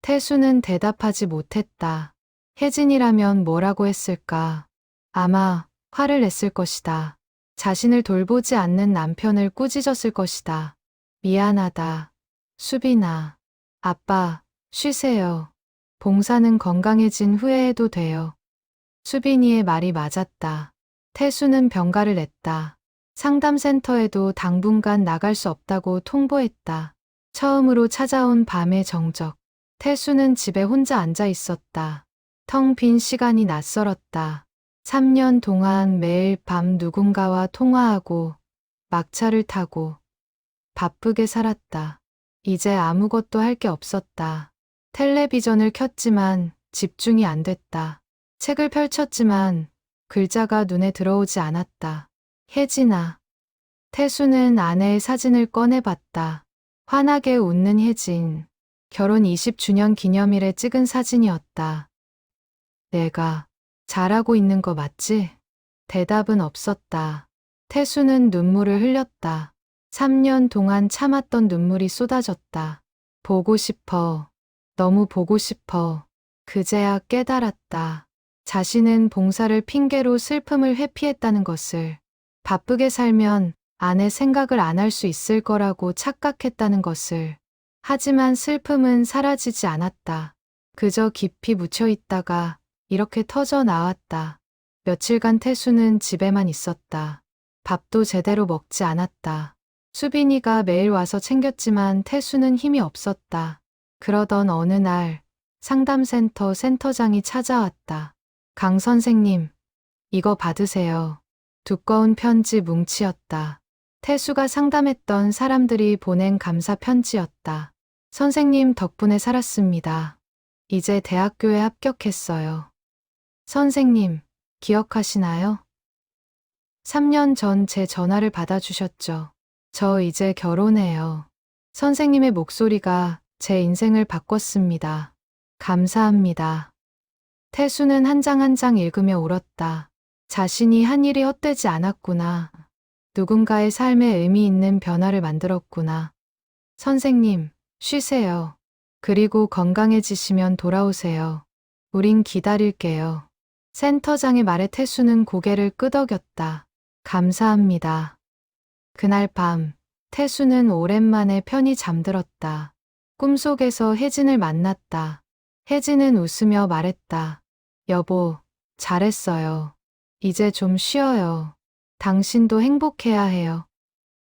태수는 대답하지 못했다. 혜진이라면 뭐라고 했을까? 아마 화를 냈을 것이다. 자신을 돌보지 않는 남편을 꾸짖었을 것이다. 미안하다. 수빈아. 아빠, 쉬세요. 봉사는 건강해진 후에 해도 돼요. 수빈이의 말이 맞았다. 태수는 병가를 냈다. 상담센터에도 당분간 나갈 수 없다고 통보했다. 처음으로 찾아온 밤의 정적. 태수는 집에 혼자 앉아 있었다. 텅 빈 시간이 낯설었다. 3년 동안 매일 밤 누군가와 통화하고 막차를 타고 바쁘게 살았다. 이제 아무것도 할 게 없었다. 텔레비전을 켰지만 집중이 안 됐다. 책을 펼쳤지만 글자가 눈에 들어오지 않았다. 혜진아. 태수는 아내의 사진을 꺼내봤다. 환하게 웃는 혜진. 결혼 20주년 기념일에 찍은 사진이었다. 내가 잘하고 있는 거 맞지? 대답은 없었다. 태수는 눈물을 흘렸다. 3년 동안 참았던 눈물이 쏟아졌다. 보고 싶어. 너무 보고 싶어. 그제야 깨달았다. 자신은 봉사를 핑계로 슬픔을 회피했다는 것을. 바쁘게 살면 아내 생각을 안 할 수 있을 거라고 착각했다는 것을. 하지만 슬픔은 사라지지 않았다. 그저 깊이 묻혀 있다가 이렇게 터져 나왔다. 며칠간 태수는 집에만 있었다. 밥도 제대로 먹지 않았다. 수빈이가 매일 와서 챙겼지만 태수는 힘이 없었다. 그러던 어느 날 상담센터 센터장이 찾아왔다. 강 선생님, 이거 받으세요. 두꺼운 편지 뭉치였다. 태수가 상담했던 사람들이 보낸 감사 편지였다. 선생님 덕분에 살았습니다. 이제 대학교에 합격했어요. 선생님, 기억하시나요? 3년 전 제 전화를 받아주셨죠. 저 이제 결혼해요. 선생님의 목소리가 제 인생을 바꿨습니다. 감사합니다. 태수는 한 장 한 장 읽으며 울었다. 자신이 한 일이 헛되지 않았구나. 누군가의 삶에 의미 있는 변화를 만들었구나. 선생님, 쉬세요. 그리고 건강해지시면 돌아오세요. 우린 기다릴게요. 센터장의 말에 태수는 고개를 끄덕였다. 감사합니다. 그날 밤, 태수는 오랜만에 편히 잠들었다. 꿈속에서 혜진을 만났다. 혜진은 웃으며 말했다. 여보, 잘했어요. 이제 좀 쉬어요. 당신도 행복해야 해요.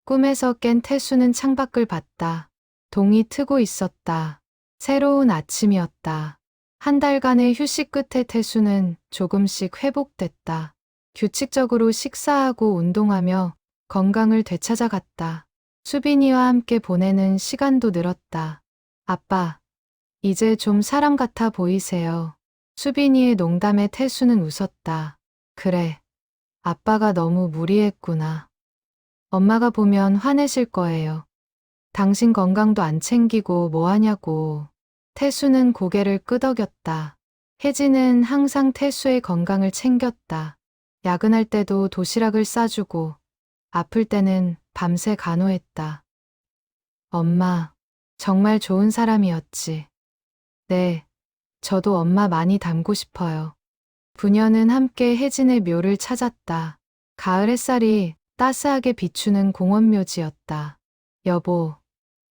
꿈에서 깬 태수는 창밖을 봤다. 동이 트고 있었다. 새로운 아침이었다. 한 달간의 휴식 끝에 태수는 조금씩 회복됐다. 규칙적으로 식사하고 운동하며 건강을 되찾아갔다. 수빈이와 함께 보내는 시간도 늘었다. 아빠, 이제 좀 사람 같아 보이세요. 수빈이의 농담에 태수는 웃었다. 그래, 아빠가 너무 무리했구나. 엄마가 보면 화내실 거예요. 당신 건강도 안 챙기고 뭐 하냐고. 태수는 고개를 끄덕였다. 혜진은 항상 태수의 건강을 챙겼다. 야근할 때도 도시락을 싸주고 아플 때는 밤새 간호했다. 엄마, 정말 좋은 사람이었지. 네, 저도 엄마 많이 닮고 싶어요. 부녀는 함께 혜진의 묘를 찾았다. 가을 햇살이 따스하게 비추는 공원묘지였다. 여보,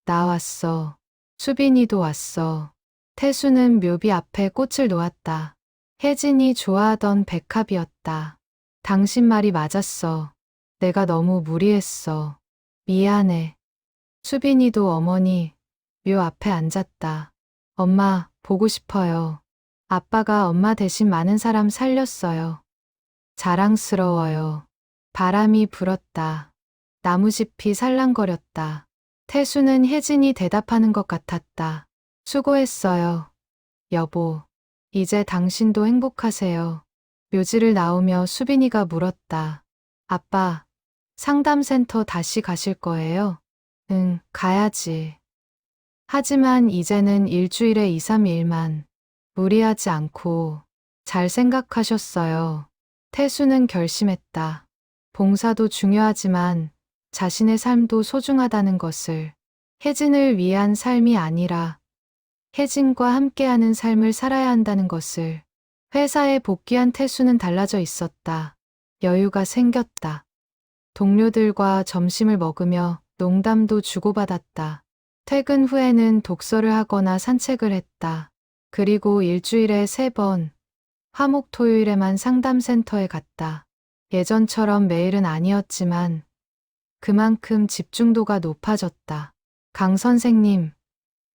나 왔어. 수빈이도 왔어. 태수는 묘비 앞에 꽃을 놓았다. 혜진이 좋아하던 백합이었다. 당신 말이 맞았어. 내가 너무 무리했어. 미안해. 수빈이도 어머니 묘 앞에 앉았다. 엄마, 보고 싶어요. 아빠가 엄마 대신 많은 사람 살렸어요. 자랑스러워요. 바람이 불었다. 나무잎이 살랑거렸다. 태수는 혜진이 대답하는 것 같았다. 수고했어요. 여보, 이제 당신도 행복하세요. 묘지를 나오며 수빈이가 물었다. 아빠, 상담센터 다시 가실 거예요? 응, 가야지. 하지만 이제는 일주일에 2, 3일만. 무리하지 않고 잘 생각하셨어요. 태수는 결심했다. 봉사도 중요하지만 자신의 삶도 소중하다는 것을. 혜진을 위한 삶이 아니라 혜진과 함께하는 삶을 살아야 한다는 것을. 회사에 복귀한 태수는 달라져 있었다. 여유가 생겼다. 동료들과 점심을 먹으며 농담도 주고받았다. 퇴근 후에는 독서를 하거나 산책을 했다. 그리고 일주일에 3번, 화목 토요일에만 상담센터에 갔다. 예전처럼 매일은 아니었지만 그만큼 집중도가 높아졌다. 강 선생님,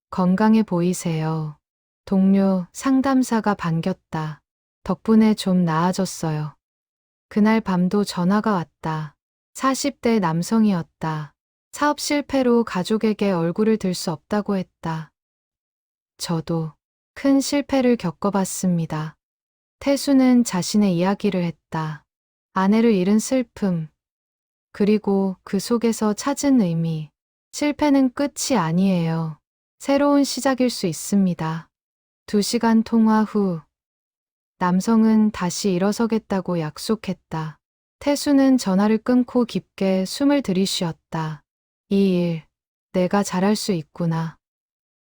건강해 보이세요. 동료 상담사가 반겼다. 덕분에 좀 나아졌어요. 그날 밤도 전화가 왔다. 40대 남성이었다. 사업 실패로 가족에게 얼굴을 들 수 없다고 했다. 저도 큰 실패를 겪어봤습니다. 태수는 자신의 이야기를 했다. 아내를 잃은 슬픔, 그리고 그 속에서 찾은 의미. 실패는 끝이 아니에요. 새로운 시작일 수 있습니다. 2시간 통화 후, 남성은 다시 일어서겠다고 약속했다. 태수는 전화를 끊고 깊게 숨을 들이쉬었다. 이 일, 내가 잘할 수 있구나.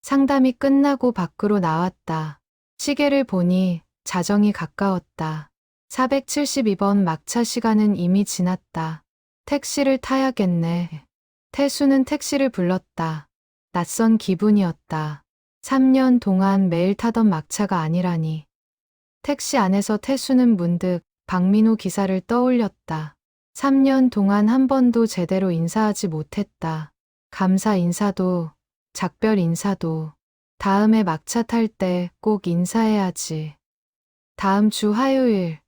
상담이 끝나고 밖으로 나왔다. 시계를 보니 자정이 가까웠다. 472번 막차 시간은 이미 지났다. 택시를 타야겠네. 태수는 택시를 불렀다. 낯선 기분이었다. 3년 동안 매일 타던 막차가 아니라니. 택시 안에서 태수는 문득 박민호 기사를 떠올렸다. 3년 동안 한 번도 제대로 인사하지 못했다. 감사 인사도, 작별 인사도. 다음에 막차 탈 때 꼭 인사해야지. 다음 주 화요일,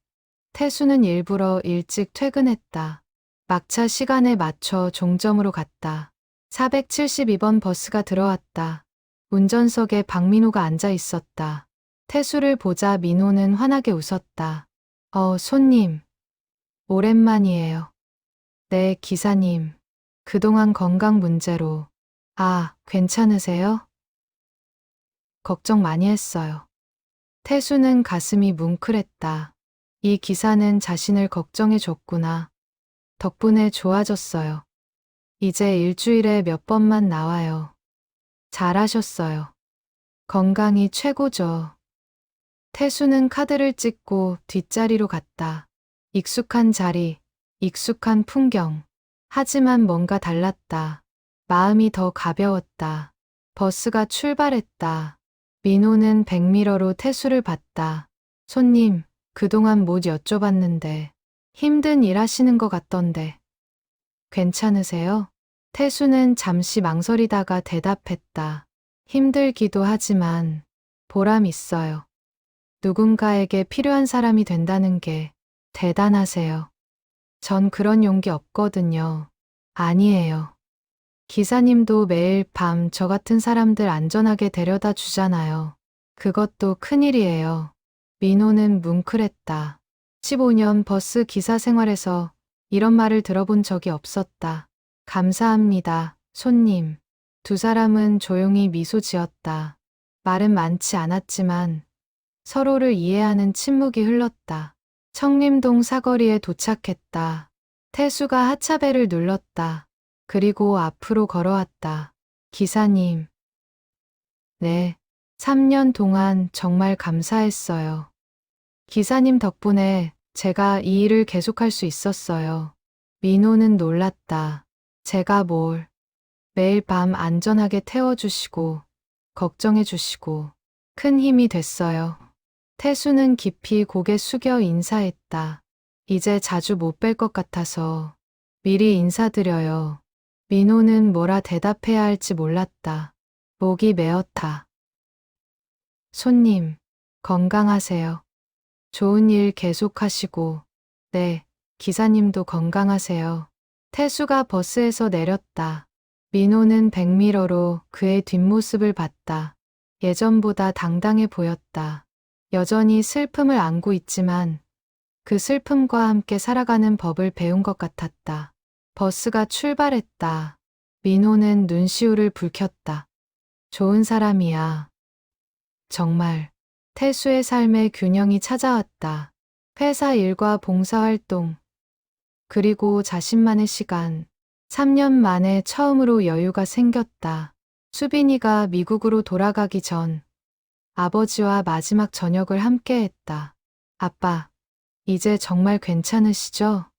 태수는 일부러 일찍 퇴근했다. 막차 시간에 맞춰 종점으로 갔다. 472번 버스가 들어왔다. 운전석에 박민호가 앉아 있었다. 태수를 보자 민호는 환하게 웃었다. 손님. 오랜만이에요. 네, 기사님. 그동안 건강 문제로. 아, 괜찮으세요? 걱정 많이 했어요. 태수는 가슴이 뭉클했다. 이 기사는 자신을 걱정해 줬구나. 덕분에 좋아졌어요. 이제 일주일에 몇 번만 나와요. 잘하셨어요. 건강이 최고죠. 태수는 카드를 찍고 뒷자리로 갔다. 익숙한 자리, 익숙한 풍경. 하지만 뭔가 달랐다. 마음이 더 가벼웠다. 버스가 출발했다. 민호는 백미러로 태수를 봤다. 손님, 그동안 못 여쭤봤는데 힘든 일 하시는 것 같던데 괜찮으세요? 태수는 잠시 망설이다가 대답했다. 힘들기도 하지만 보람 있어요. 누군가에게 필요한 사람이 된다는 게 대단하세요. 전 그런 용기 없거든요. 아니에요. 기사님도 매일 밤 저 같은 사람들 안전하게 데려다 주잖아요. 그것도 큰일이에요. 민호는 뭉클했다. 15년 버스 기사 생활에서 이런 말을 들어본 적이 없었다. 감사합니다, 손님. 두 사람은 조용히 미소 지었다. 말은 많지 않았지만 서로를 이해하는 침묵이 흘렀다. 청림동 사거리에 도착했다. 태수가 하차벨을 눌렀다. 그리고 앞으로 걸어왔다. 기사님. 네, 3년 동안 정말 감사했어요. 기사님 덕분에 제가 이 일을 계속할 수 있었어요. 민호는 놀랐다. 제가 뭘 매일 밤 안전하게 태워주시고 걱정해주시고 큰 힘이 됐어요. 태수는 깊이 고개 숙여 인사했다. 이제 자주 못 뵐 것 같아서 미리 인사드려요. 민호는 뭐라 대답해야 할지 몰랐다. 목이 메었다. 손님, 건강하세요. 좋은 일 계속하시고, 네, 기사님도 건강하세요. 태수가 버스에서 내렸다. 민호는 백미러로 그의 뒷모습을 봤다. 예전보다 당당해 보였다. 여전히 슬픔을 안고 있지만 그 슬픔과 함께 살아가는 법을 배운 것 같았다. 버스가 출발했다. 민호는 눈시울을 붉혔다. 좋은 사람이야. 정말. 태수의 삶의 균형이 찾아왔다. 회사 일과 봉사활동, 그리고 자신만의 시간. 3년 만에 처음으로 여유가 생겼다. 수빈이가 미국으로 돌아가기 전 아버지와 마지막 저녁을 함께 했다. 아빠, 이제 정말 괜찮으시죠?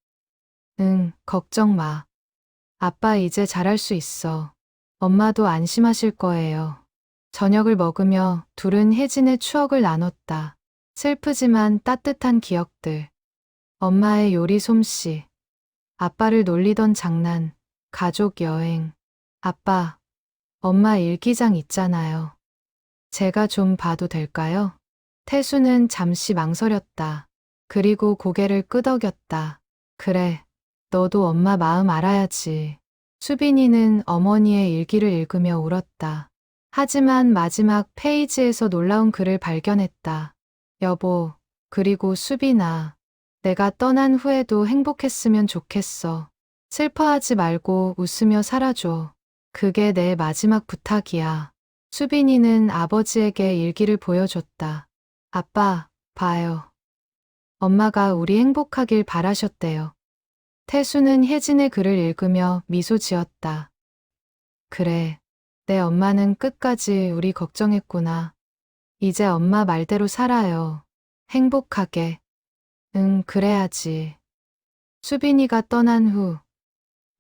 응, 걱정 마. 아빠 이제 잘할 수 있어. 엄마도 안심하실 거예요. 저녁을 먹으며 둘은 혜진의 추억을 나눴다. 슬프지만 따뜻한 기억들. 엄마의 요리 솜씨. 아빠를 놀리던 장난. 가족 여행. 아빠, 엄마 일기장 있잖아요. 제가 좀 봐도 될까요? 태수는 잠시 망설였다. 그리고 고개를 끄덕였다. 그래, 너도 엄마 마음 알아야지. 수빈이는 어머니의 일기를 읽으며 울었다. 하지만 마지막 페이지에서 놀라운 글을 발견했다. 여보, 그리고 수빈아, 내가 떠난 후에도 행복했으면 좋겠어. 슬퍼하지 말고 웃으며 살아줘. 그게 내 마지막 부탁이야. 수빈이는 아버지에게 일기를 보여줬다. 아빠, 봐요. 엄마가 우리 행복하길 바라셨대요. 태수는 혜진의 글을 읽으며 미소 지었다. 그래, 내 엄마는 끝까지 우리 걱정했구나. 이제 엄마 말대로 살아요. 행복하게. 응, 그래야지. 수빈이가 떠난 후,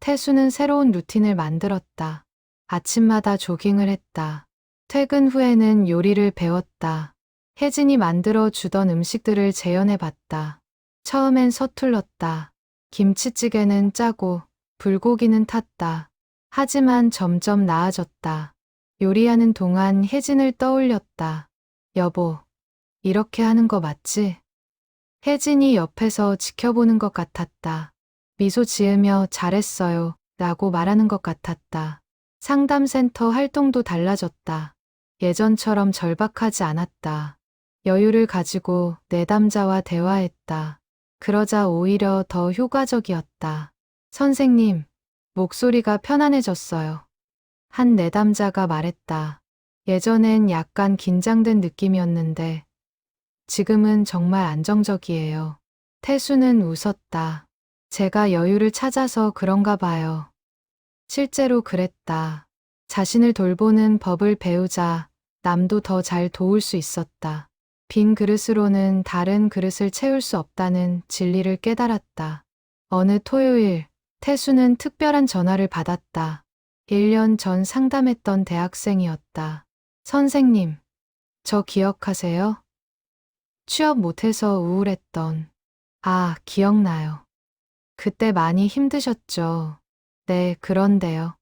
태수는 새로운 루틴을 만들었다. 아침마다 조깅을 했다. 퇴근 후에는 요리를 배웠다. 혜진이 만들어 주던 음식들을 재현해 봤다. 처음엔 서툴렀다. 김치찌개는 짜고 불고기는 탔다. 하지만 점점 나아졌다. 요리하는 동안 혜진을 떠올렸다. 여보, 이렇게 하는 거 맞지? 혜진이 옆에서 지켜보는 것 같았다. 미소 지으며 잘했어요 라고 말하는 것 같았다. 상담센터 활동도 달라졌다. 예전처럼 절박하지 않았다. 여유를 가지고 내담자와 대화했다. 그러자 오히려 더 효과적이었다. 선생님, 목소리가 편안해졌어요. 한 내담자가 말했다. 예전엔 약간 긴장된 느낌이었는데 지금은 정말 안정적이에요. 태수는 웃었다. 제가 여유를 찾아서 그런가 봐요. 실제로 그랬다. 자신을 돌보는 법을 배우자 남도 더 잘 도울 수 있었다. 빈 그릇으로는 다른 그릇을 채울 수 없다는 진리를 깨달았다. 어느 토요일, 태수는 특별한 전화를 받았다. 1년 전 상담했던 대학생이었다. 선생님, 저 기억하세요? 취업 못해서 우울했던. 아, 기억나요. 그때 많이 힘드셨죠. 네, 그런데요.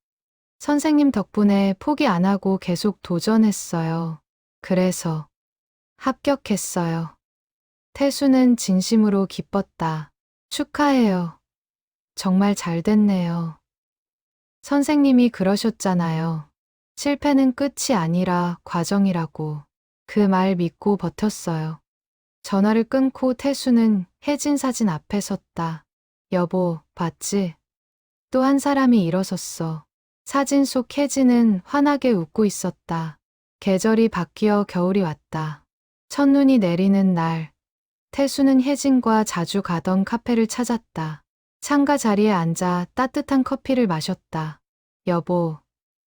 선생님 덕분에 포기 안 하고 계속 도전했어요. 그래서 합격했어요. 태수는 진심으로 기뻤다. 축하해요. 정말 잘 됐네요. 선생님이 그러셨잖아요. 실패는 끝이 아니라 과정이라고. 그 말 믿고 버텼어요. 전화를 끊고 태수는 혜진 사진 앞에 섰다. 여보, 봤지? 또 한 사람이 일어섰어. 사진 속 혜진은 환하게 웃고 있었다. 계절이 바뀌어 겨울이 왔다. 첫눈이 내리는 날, 태수는 혜진과 자주 가던 카페를 찾았다. 창가 자리에 앉아 따뜻한 커피를 마셨다. 여보,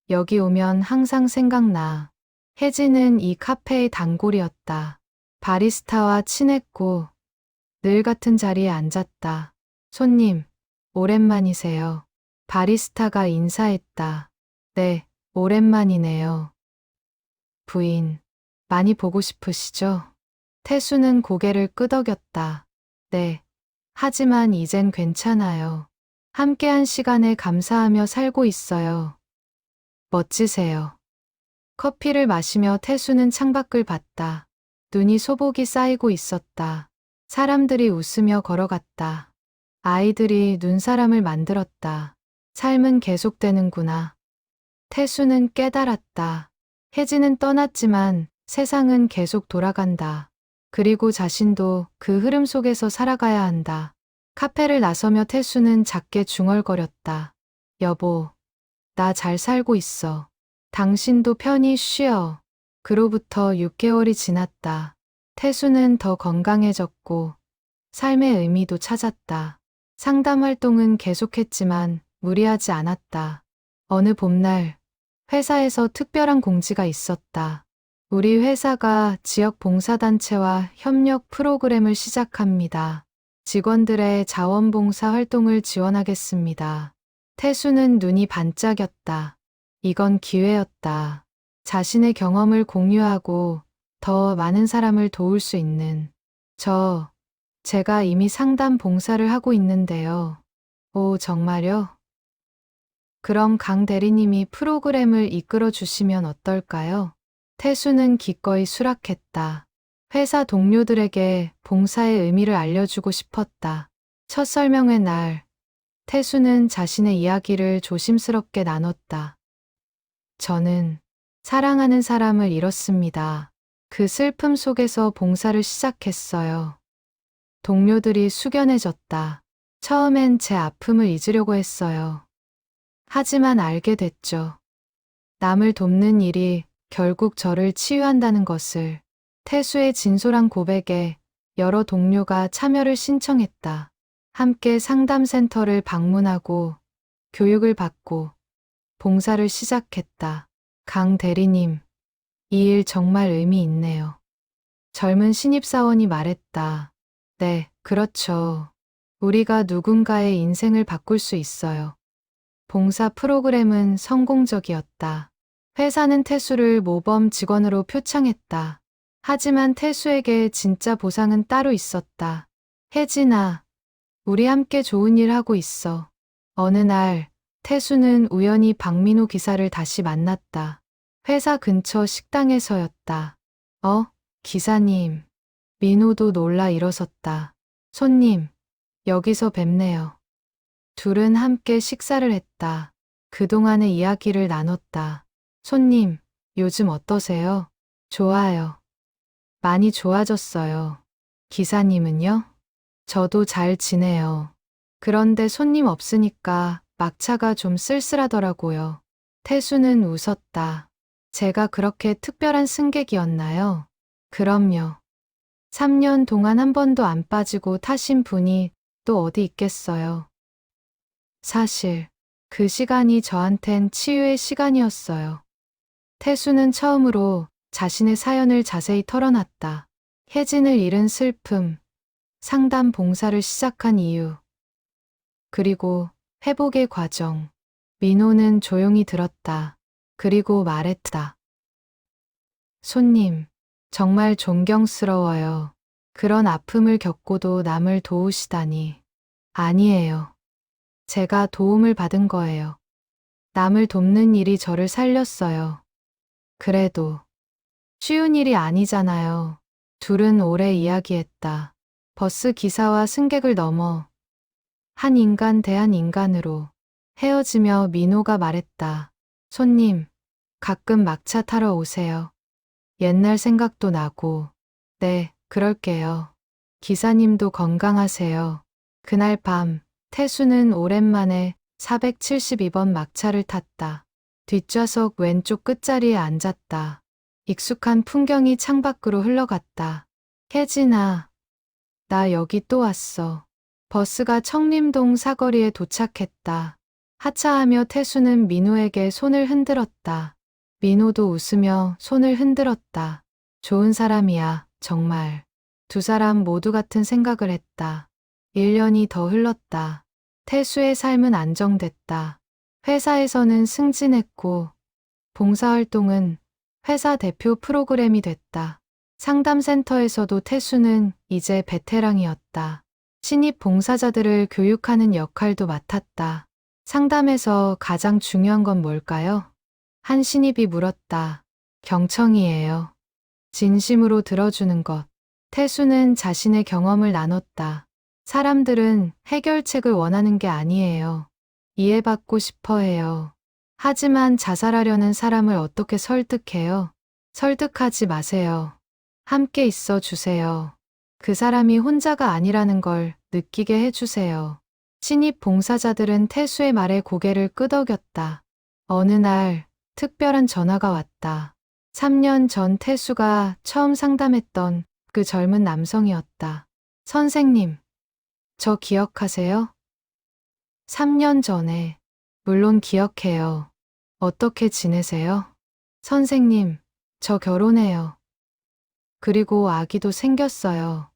여기 오면 항상 생각나. 혜진은 이 카페의 단골이었다. 바리스타와 친했고 늘 같은 자리에 앉았다. 손님, 오랜만이세요. 바리스타가 인사했다. 네, 오랜만이네요. 부인, 많이 보고 싶으시죠? 태수는 고개를 끄덕였다. 네, 하지만 이젠 괜찮아요. 함께한 시간에 감사하며 살고 있어요. 멋지세요. 커피를 마시며 태수는 창밖을 봤다. 눈이 소복이 쌓이고 있었다. 사람들이 웃으며 걸어갔다. 아이들이 눈사람을 만들었다. 삶은 계속되는구나. 태수는 깨달았다. 혜진은 떠났지만 세상은 계속 돌아간다. 그리고 자신도 그 흐름 속에서 살아가야 한다. 카페를 나서며 태수는 작게 중얼거렸다. 여보, 나 잘 살고 있어. 당신도 편히 쉬어. 그로부터 6개월이 지났다. 태수는 더 건강해졌고 삶의 의미도 찾았다. 상담 활동은 계속했지만 무리하지 않았다. 어느 봄날 회사에서 특별한 공지가 있었다. 우리 회사가 지역 봉사단체와 협력 프로그램을 시작합니다. 직원들의 자원봉사 활동을 지원하겠습니다. 태수는 눈이 반짝였다. 이건 기회였다. 자신의 경험을 공유하고 더 많은 사람을 도울 수 있는. 제가 이미 상담 봉사를 하고 있는데요. 오, 정말요? 그럼 강 대리님이 프로그램을 이끌어 주시면 어떨까요? 태수는 기꺼이 수락했다. 회사 동료들에게 봉사의 의미를 알려주고 싶었다. 첫 설명회 날, 태수는 자신의 이야기를 조심스럽게 나눴다. 저는 사랑하는 사람을 잃었습니다. 그 슬픔 속에서 봉사를 시작했어요. 동료들이 숙연해졌다. 처음엔 제 아픔을 잊으려고 했어요. 하지만 알게 됐죠. 남을 돕는 일이 결국 저를 치유한다는 것을. 태수의 진솔한 고백에 여러 동료가 참여를 신청했다. 함께 상담센터를 방문하고 교육을 받고 봉사를 시작했다. 강 대리님, 이 일 정말 의미 있네요. 젊은 신입사원이 말했다. 네, 그렇죠. 우리가 누군가의 인생을 바꿀 수 있어요. 봉사 프로그램은 성공적이었다. 회사는 태수를 모범 직원으로 표창했다. 하지만 태수에게 진짜 보상은 따로 있었다. 혜진아, 우리 함께 좋은 일 하고 있어. 어느 날 태수는 우연히 박민호 기사를 다시 만났다. 회사 근처 식당에서였다. 기사님. 민호도 놀라 일어섰다. 손님, 여기서 뵙네요. 둘은 함께 식사를 했다. 그동안의 이야기를 나눴다. 손님, 요즘 어떠세요? 좋아요. 많이 좋아졌어요. 기사님은요? 저도 잘 지내요. 그런데 손님 없으니까 막차가 좀 쓸쓸하더라고요. 태수는 웃었다. 제가 그렇게 특별한 승객이었나요? 그럼요. 3년 동안 한 번도 안 빠지고 타신 분이 또 어디 있겠어요. 사실 그 시간이 저한텐 치유의 시간이었어요. 태수는 처음으로 자신의 사연을 자세히 털어놨다. 혜진을 잃은 슬픔, 상담 봉사를 시작한 이유, 그리고 회복의 과정. 민호는 조용히 들었다. 그리고 말했다. 손님, 정말 존경스러워요. 그런 아픔을 겪고도 남을 도우시다니. 아니에요. 제가 도움을 받은 거예요. 남을 돕는 일이 저를 살렸어요. 그래도 쉬운 일이 아니잖아요. 둘은 오래 이야기했다. 버스 기사와 승객을 넘어 한 인간 대 한 인간으로 헤어지며 민호가 말했다. 손님, 가끔 막차 타러 오세요. 옛날 생각도 나고. 네, 그럴게요. 기사님도 건강하세요. 그날 밤, 태수는 오랜만에 472번 막차를 탔다. 뒷좌석 왼쪽 끝자리에 앉았다. 익숙한 풍경이 창밖으로 흘러갔다. 혜진아, 나 여기 또 왔어. 버스가 청림동 사거리에 도착했다. 하차하며 태수는 민호에게 손을 흔들었다. 민호도 웃으며 손을 흔들었다. 좋은 사람이야, 정말. 두 사람 모두 같은 생각을 했다. 1년이 더 흘렀다. 태수의 삶은 안정됐다. 회사에서는 승진했고, 봉사활동은 회사 대표 프로그램이 됐다. 상담센터에서도 태수는 이제 베테랑이었다. 신입 봉사자들을 교육하는 역할도 맡았다. 상담에서 가장 중요한 건 뭘까요? 한 신입이 물었다. 경청이에요. 진심으로 들어주는 것. 태수는 자신의 경험을 나눴다. 사람들은 해결책을 원하는 게 아니에요. 이해받고 싶어 해요. 하지만 자살하려는 사람을 어떻게 설득해요? 설득하지 마세요. 함께 있어 주세요. 그 사람이 혼자가 아니라는 걸 느끼게 해주세요. 신입 봉사자들은 태수의 말에 고개를 끄덕였다. 어느 날 특별한 전화가 왔다. 3년 전 태수가 처음 상담했던 그 젊은 남성이었다. 선생님, 저 기억하세요? 3년 전에. 물론 기억해요. 어떻게 지내세요? 선생님, 저 결혼해요. 그리고 아기도 생겼어요.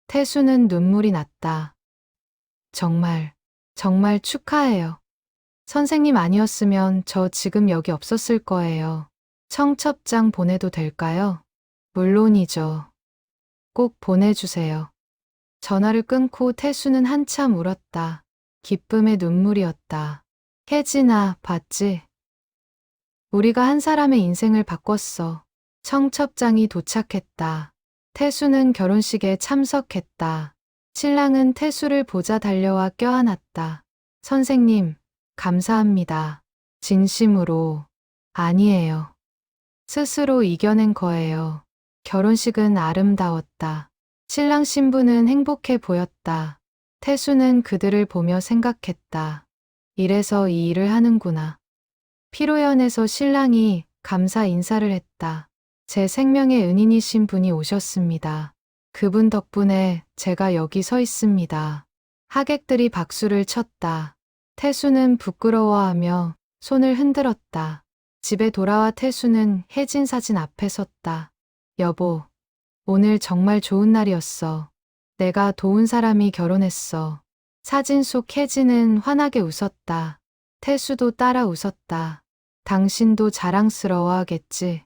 태수는 눈물이 났다. 정말, 정말 축하해요. 선생님 아니었으면 저 지금 여기 없었을 거예요. 청첩장 보내도 될까요? 물론이죠. 꼭 보내주세요. 전화를 끊고 태수는 한참 울었다. 기쁨의 눈물이었다. 혜진아, 봤지? 우리가 한 사람의 인생을 바꿨어. 청첩장이 도착했다. 태수는 결혼식에 참석했다. 신랑은 태수를 보자 달려와 껴안았다. 선생님, 감사합니다. 진심으로. 아니에요. 스스로 이겨낸 거예요. 결혼식은 아름다웠다. 신랑 신부는 행복해 보였다. 태수는 그들을 보며 생각했다. 이래서 이 일을 하는구나. 피로연에서 신랑이 감사 인사를 했다. 제 생명의 은인이신 분이 오셨습니다. 그분 덕분에 제가 여기 서 있습니다. 하객들이 박수를 쳤다. 태수는 부끄러워하며 손을 흔들었다. 집에 돌아와 태수는 혜진 사진 앞에 섰다. 여보, 오늘 정말 좋은 날이었어. 내가 도운 사람이 결혼했어. 사진 속 혜진은 환하게 웃었다. 태수도 따라 웃었다. 당신도 자랑스러워하겠지.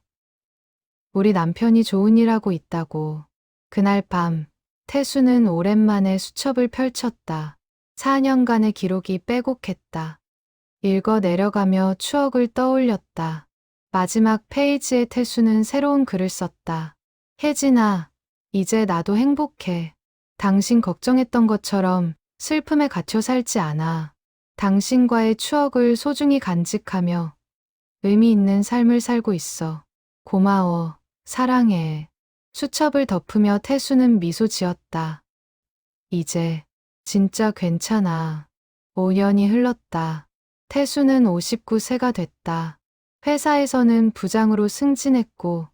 우리 남편이 좋은 일 하고 있다고. 그날 밤, 태수는 오랜만에 수첩을 펼쳤다. 4년간의 기록이 빼곡했다. 읽어 내려가며 추억을 떠올렸다. 마지막 페이지에 태수는 새로운 글을 썼다. 혜진아, 이제 나도 행복해. 당신 걱정했던 것처럼 슬픔에 갇혀 살지 않아. 당신과의 추억을 소중히 간직하며 의미 있는 삶을 살고 있어. 고마워. 사랑해. 수첩을 덮으며 태수는 미소 지었다. 이제 진짜 괜찮아. 5년이 흘렀다. 태수는 59세가 됐다. 회사에서는 부장으로 승진했고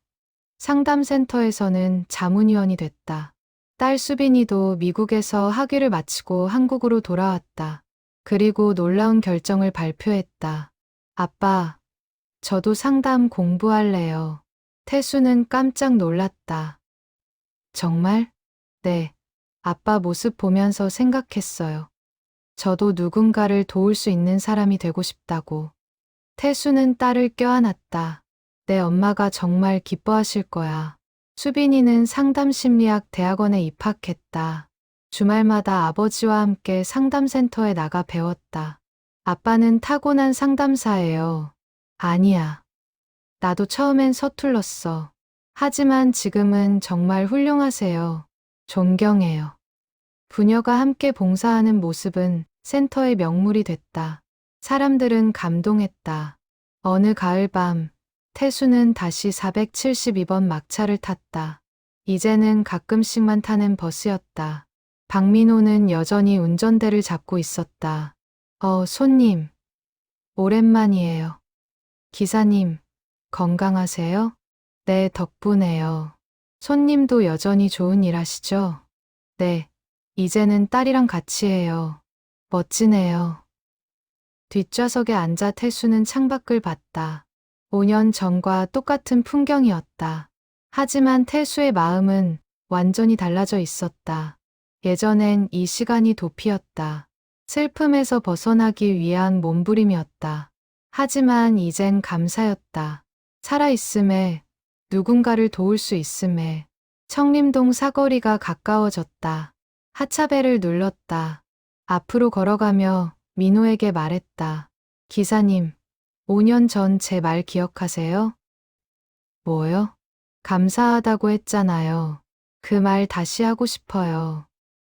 상담센터에서는 자문위원이 됐다. 딸 수빈이도 미국에서 학위를 마치고 한국으로 돌아왔다. 그리고 놀라운 결정을 발표했다. 아빠, 저도 상담 공부할래요. 태수는 깜짝 놀랐다. 정말? 네. 아빠 모습 보면서 생각했어요. 저도 누군가를 도울 수 있는 사람이 되고 싶다고. 태수는 딸을 껴안았다. 내 엄마가 정말 기뻐하실 거야. 수빈이는 상담심리학 대학원에 입학했다. 주말마다 아버지와 함께 상담센터에 나가 배웠다. 아빠는 타고난 상담사예요. 아니야. 나도 처음엔 서툴렀어. 하지만 지금은 정말 훌륭하세요. 존경해요. 부녀가 함께 봉사하는 모습은 센터의 명물이 됐다. 사람들은 감동했다. 어느 가을밤, 태수는 다시 472번 막차를 탔다. 이제는 가끔씩만 타는 버스였다. 박민호는 여전히 운전대를 잡고 있었다. 손님. 오랜만이에요. 기사님, 건강하세요? 네, 덕분에요. 손님도 여전히 좋은 일 하시죠? 네, 이제는 딸이랑 같이 해요. 멋지네요. 뒷좌석에 앉아 태수는 창밖을 봤다. 5년 전과 똑같은 풍경이었다. 하지만 태수의 마음은 완전히 달라져 있었다. 예전엔 이 시간이 도피였다. 슬픔에서 벗어나기 위한 몸부림이었다. 하지만 이젠 감사였다. 살아있음에, 누군가를 도울 수 있음에. 청림동 사거리가 가까워졌다. 하차벨을 눌렀다. 앞으로 걸어가며 민호에게 말했다. 기사님, 5년 전 제 말 기억하세요? 뭐요? 감사하다고 했잖아요. 그 말 다시 하고 싶어요.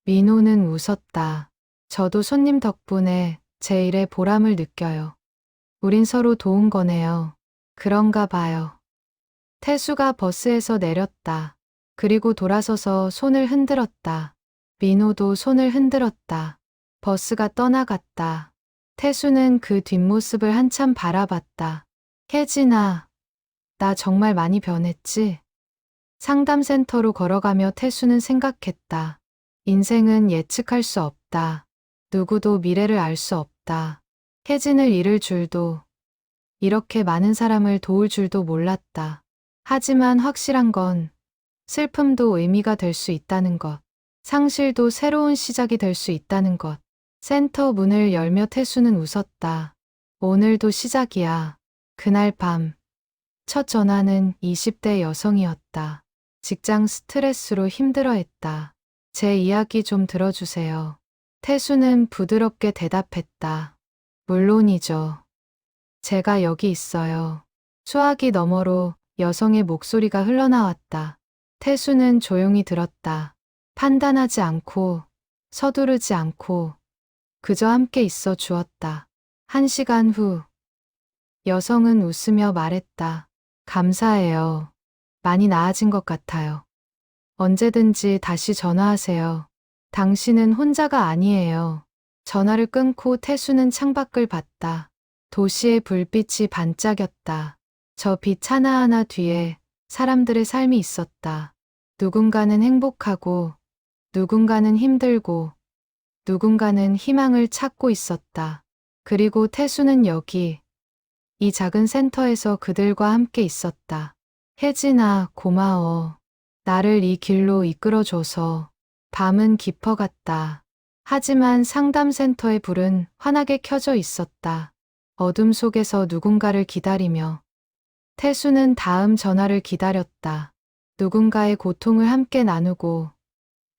민호는 웃었다. 저도 손님 덕분에 제 일에 보람을 느껴요. 우린 서로 도운 거네요. 그런가 봐요. 태수가 버스에서 내렸다. 그리고 돌아서서 손을 흔들었다. 민호도 손을 흔들었다. 버스가 떠나갔다. 태수는 그 뒷모습을 한참 바라봤다. 혜진아, 나 정말 많이 변했지? 상담센터로 걸어가며 태수는 생각했다. 인생은 예측할 수 없다. 누구도 미래를 알 수 없다. 혜진을 잃을 줄도, 이렇게 많은 사람을 도울 줄도 몰랐다. 하지만 확실한 건 슬픔도 의미가 될 수 있다는 것. 상실도 새로운 시작이 될 수 있다는 것. 센터 문을 열며 태수는 웃었다. 오늘도 시작이야. 그날 밤. 첫 전화는 20대 여성이었다. 직장 스트레스로 힘들어했다. 제 이야기 좀 들어주세요. 태수는 부드럽게 대답했다. 물론이죠. 제가 여기 있어요. 수화기 너머로 여성의 목소리가 흘러나왔다. 태수는 조용히 들었다. 판단하지 않고, 서두르지 않고, 그저 함께 있어 주었다. 1시간 후, 여성은 웃으며 말했다. 감사해요. 많이 나아진 것 같아요. 언제든지 다시 전화하세요. 당신은 혼자가 아니에요. 전화를 끊고 태수는 창밖을 봤다. 도시의 불빛이 반짝였다. 저 빛 하나하나 뒤에 사람들의 삶이 있었다. 누군가는 행복하고, 누군가는 힘들고, 누군가는 희망을 찾고 있었다. 그리고 태수는 여기, 이 작은 센터에서 그들과 함께 있었다. 혜진아, 고마워. 나를 이 길로 이끌어줘서. 밤은 깊어갔다. 하지만 상담센터의 불은 환하게 켜져 있었다. 어둠 속에서 누군가를 기다리며. 태수는 다음 전화를 기다렸다. 누군가의 고통을 함께 나누고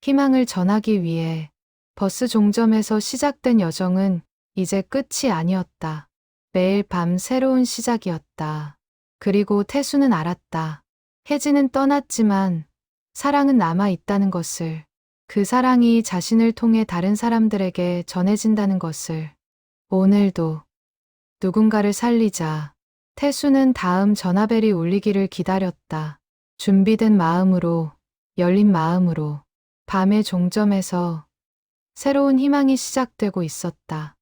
희망을 전하기 위해. 버스 종점에서 시작된 여정은 이제 끝이 아니었다. 매일 밤 새로운 시작이었다. 그리고 태수는 알았다. 혜진은 떠났지만 사랑은 남아있다는 것을. 그 사랑이 자신을 통해 다른 사람들에게 전해진다는 것을. 오늘도 누군가를 살리자. 태수는 다음 전화벨이 울리기를 기다렸다. 준비된 마음으로, 열린 마음으로. 밤의 종점에서 새로운 희망이 시작되고 있었다.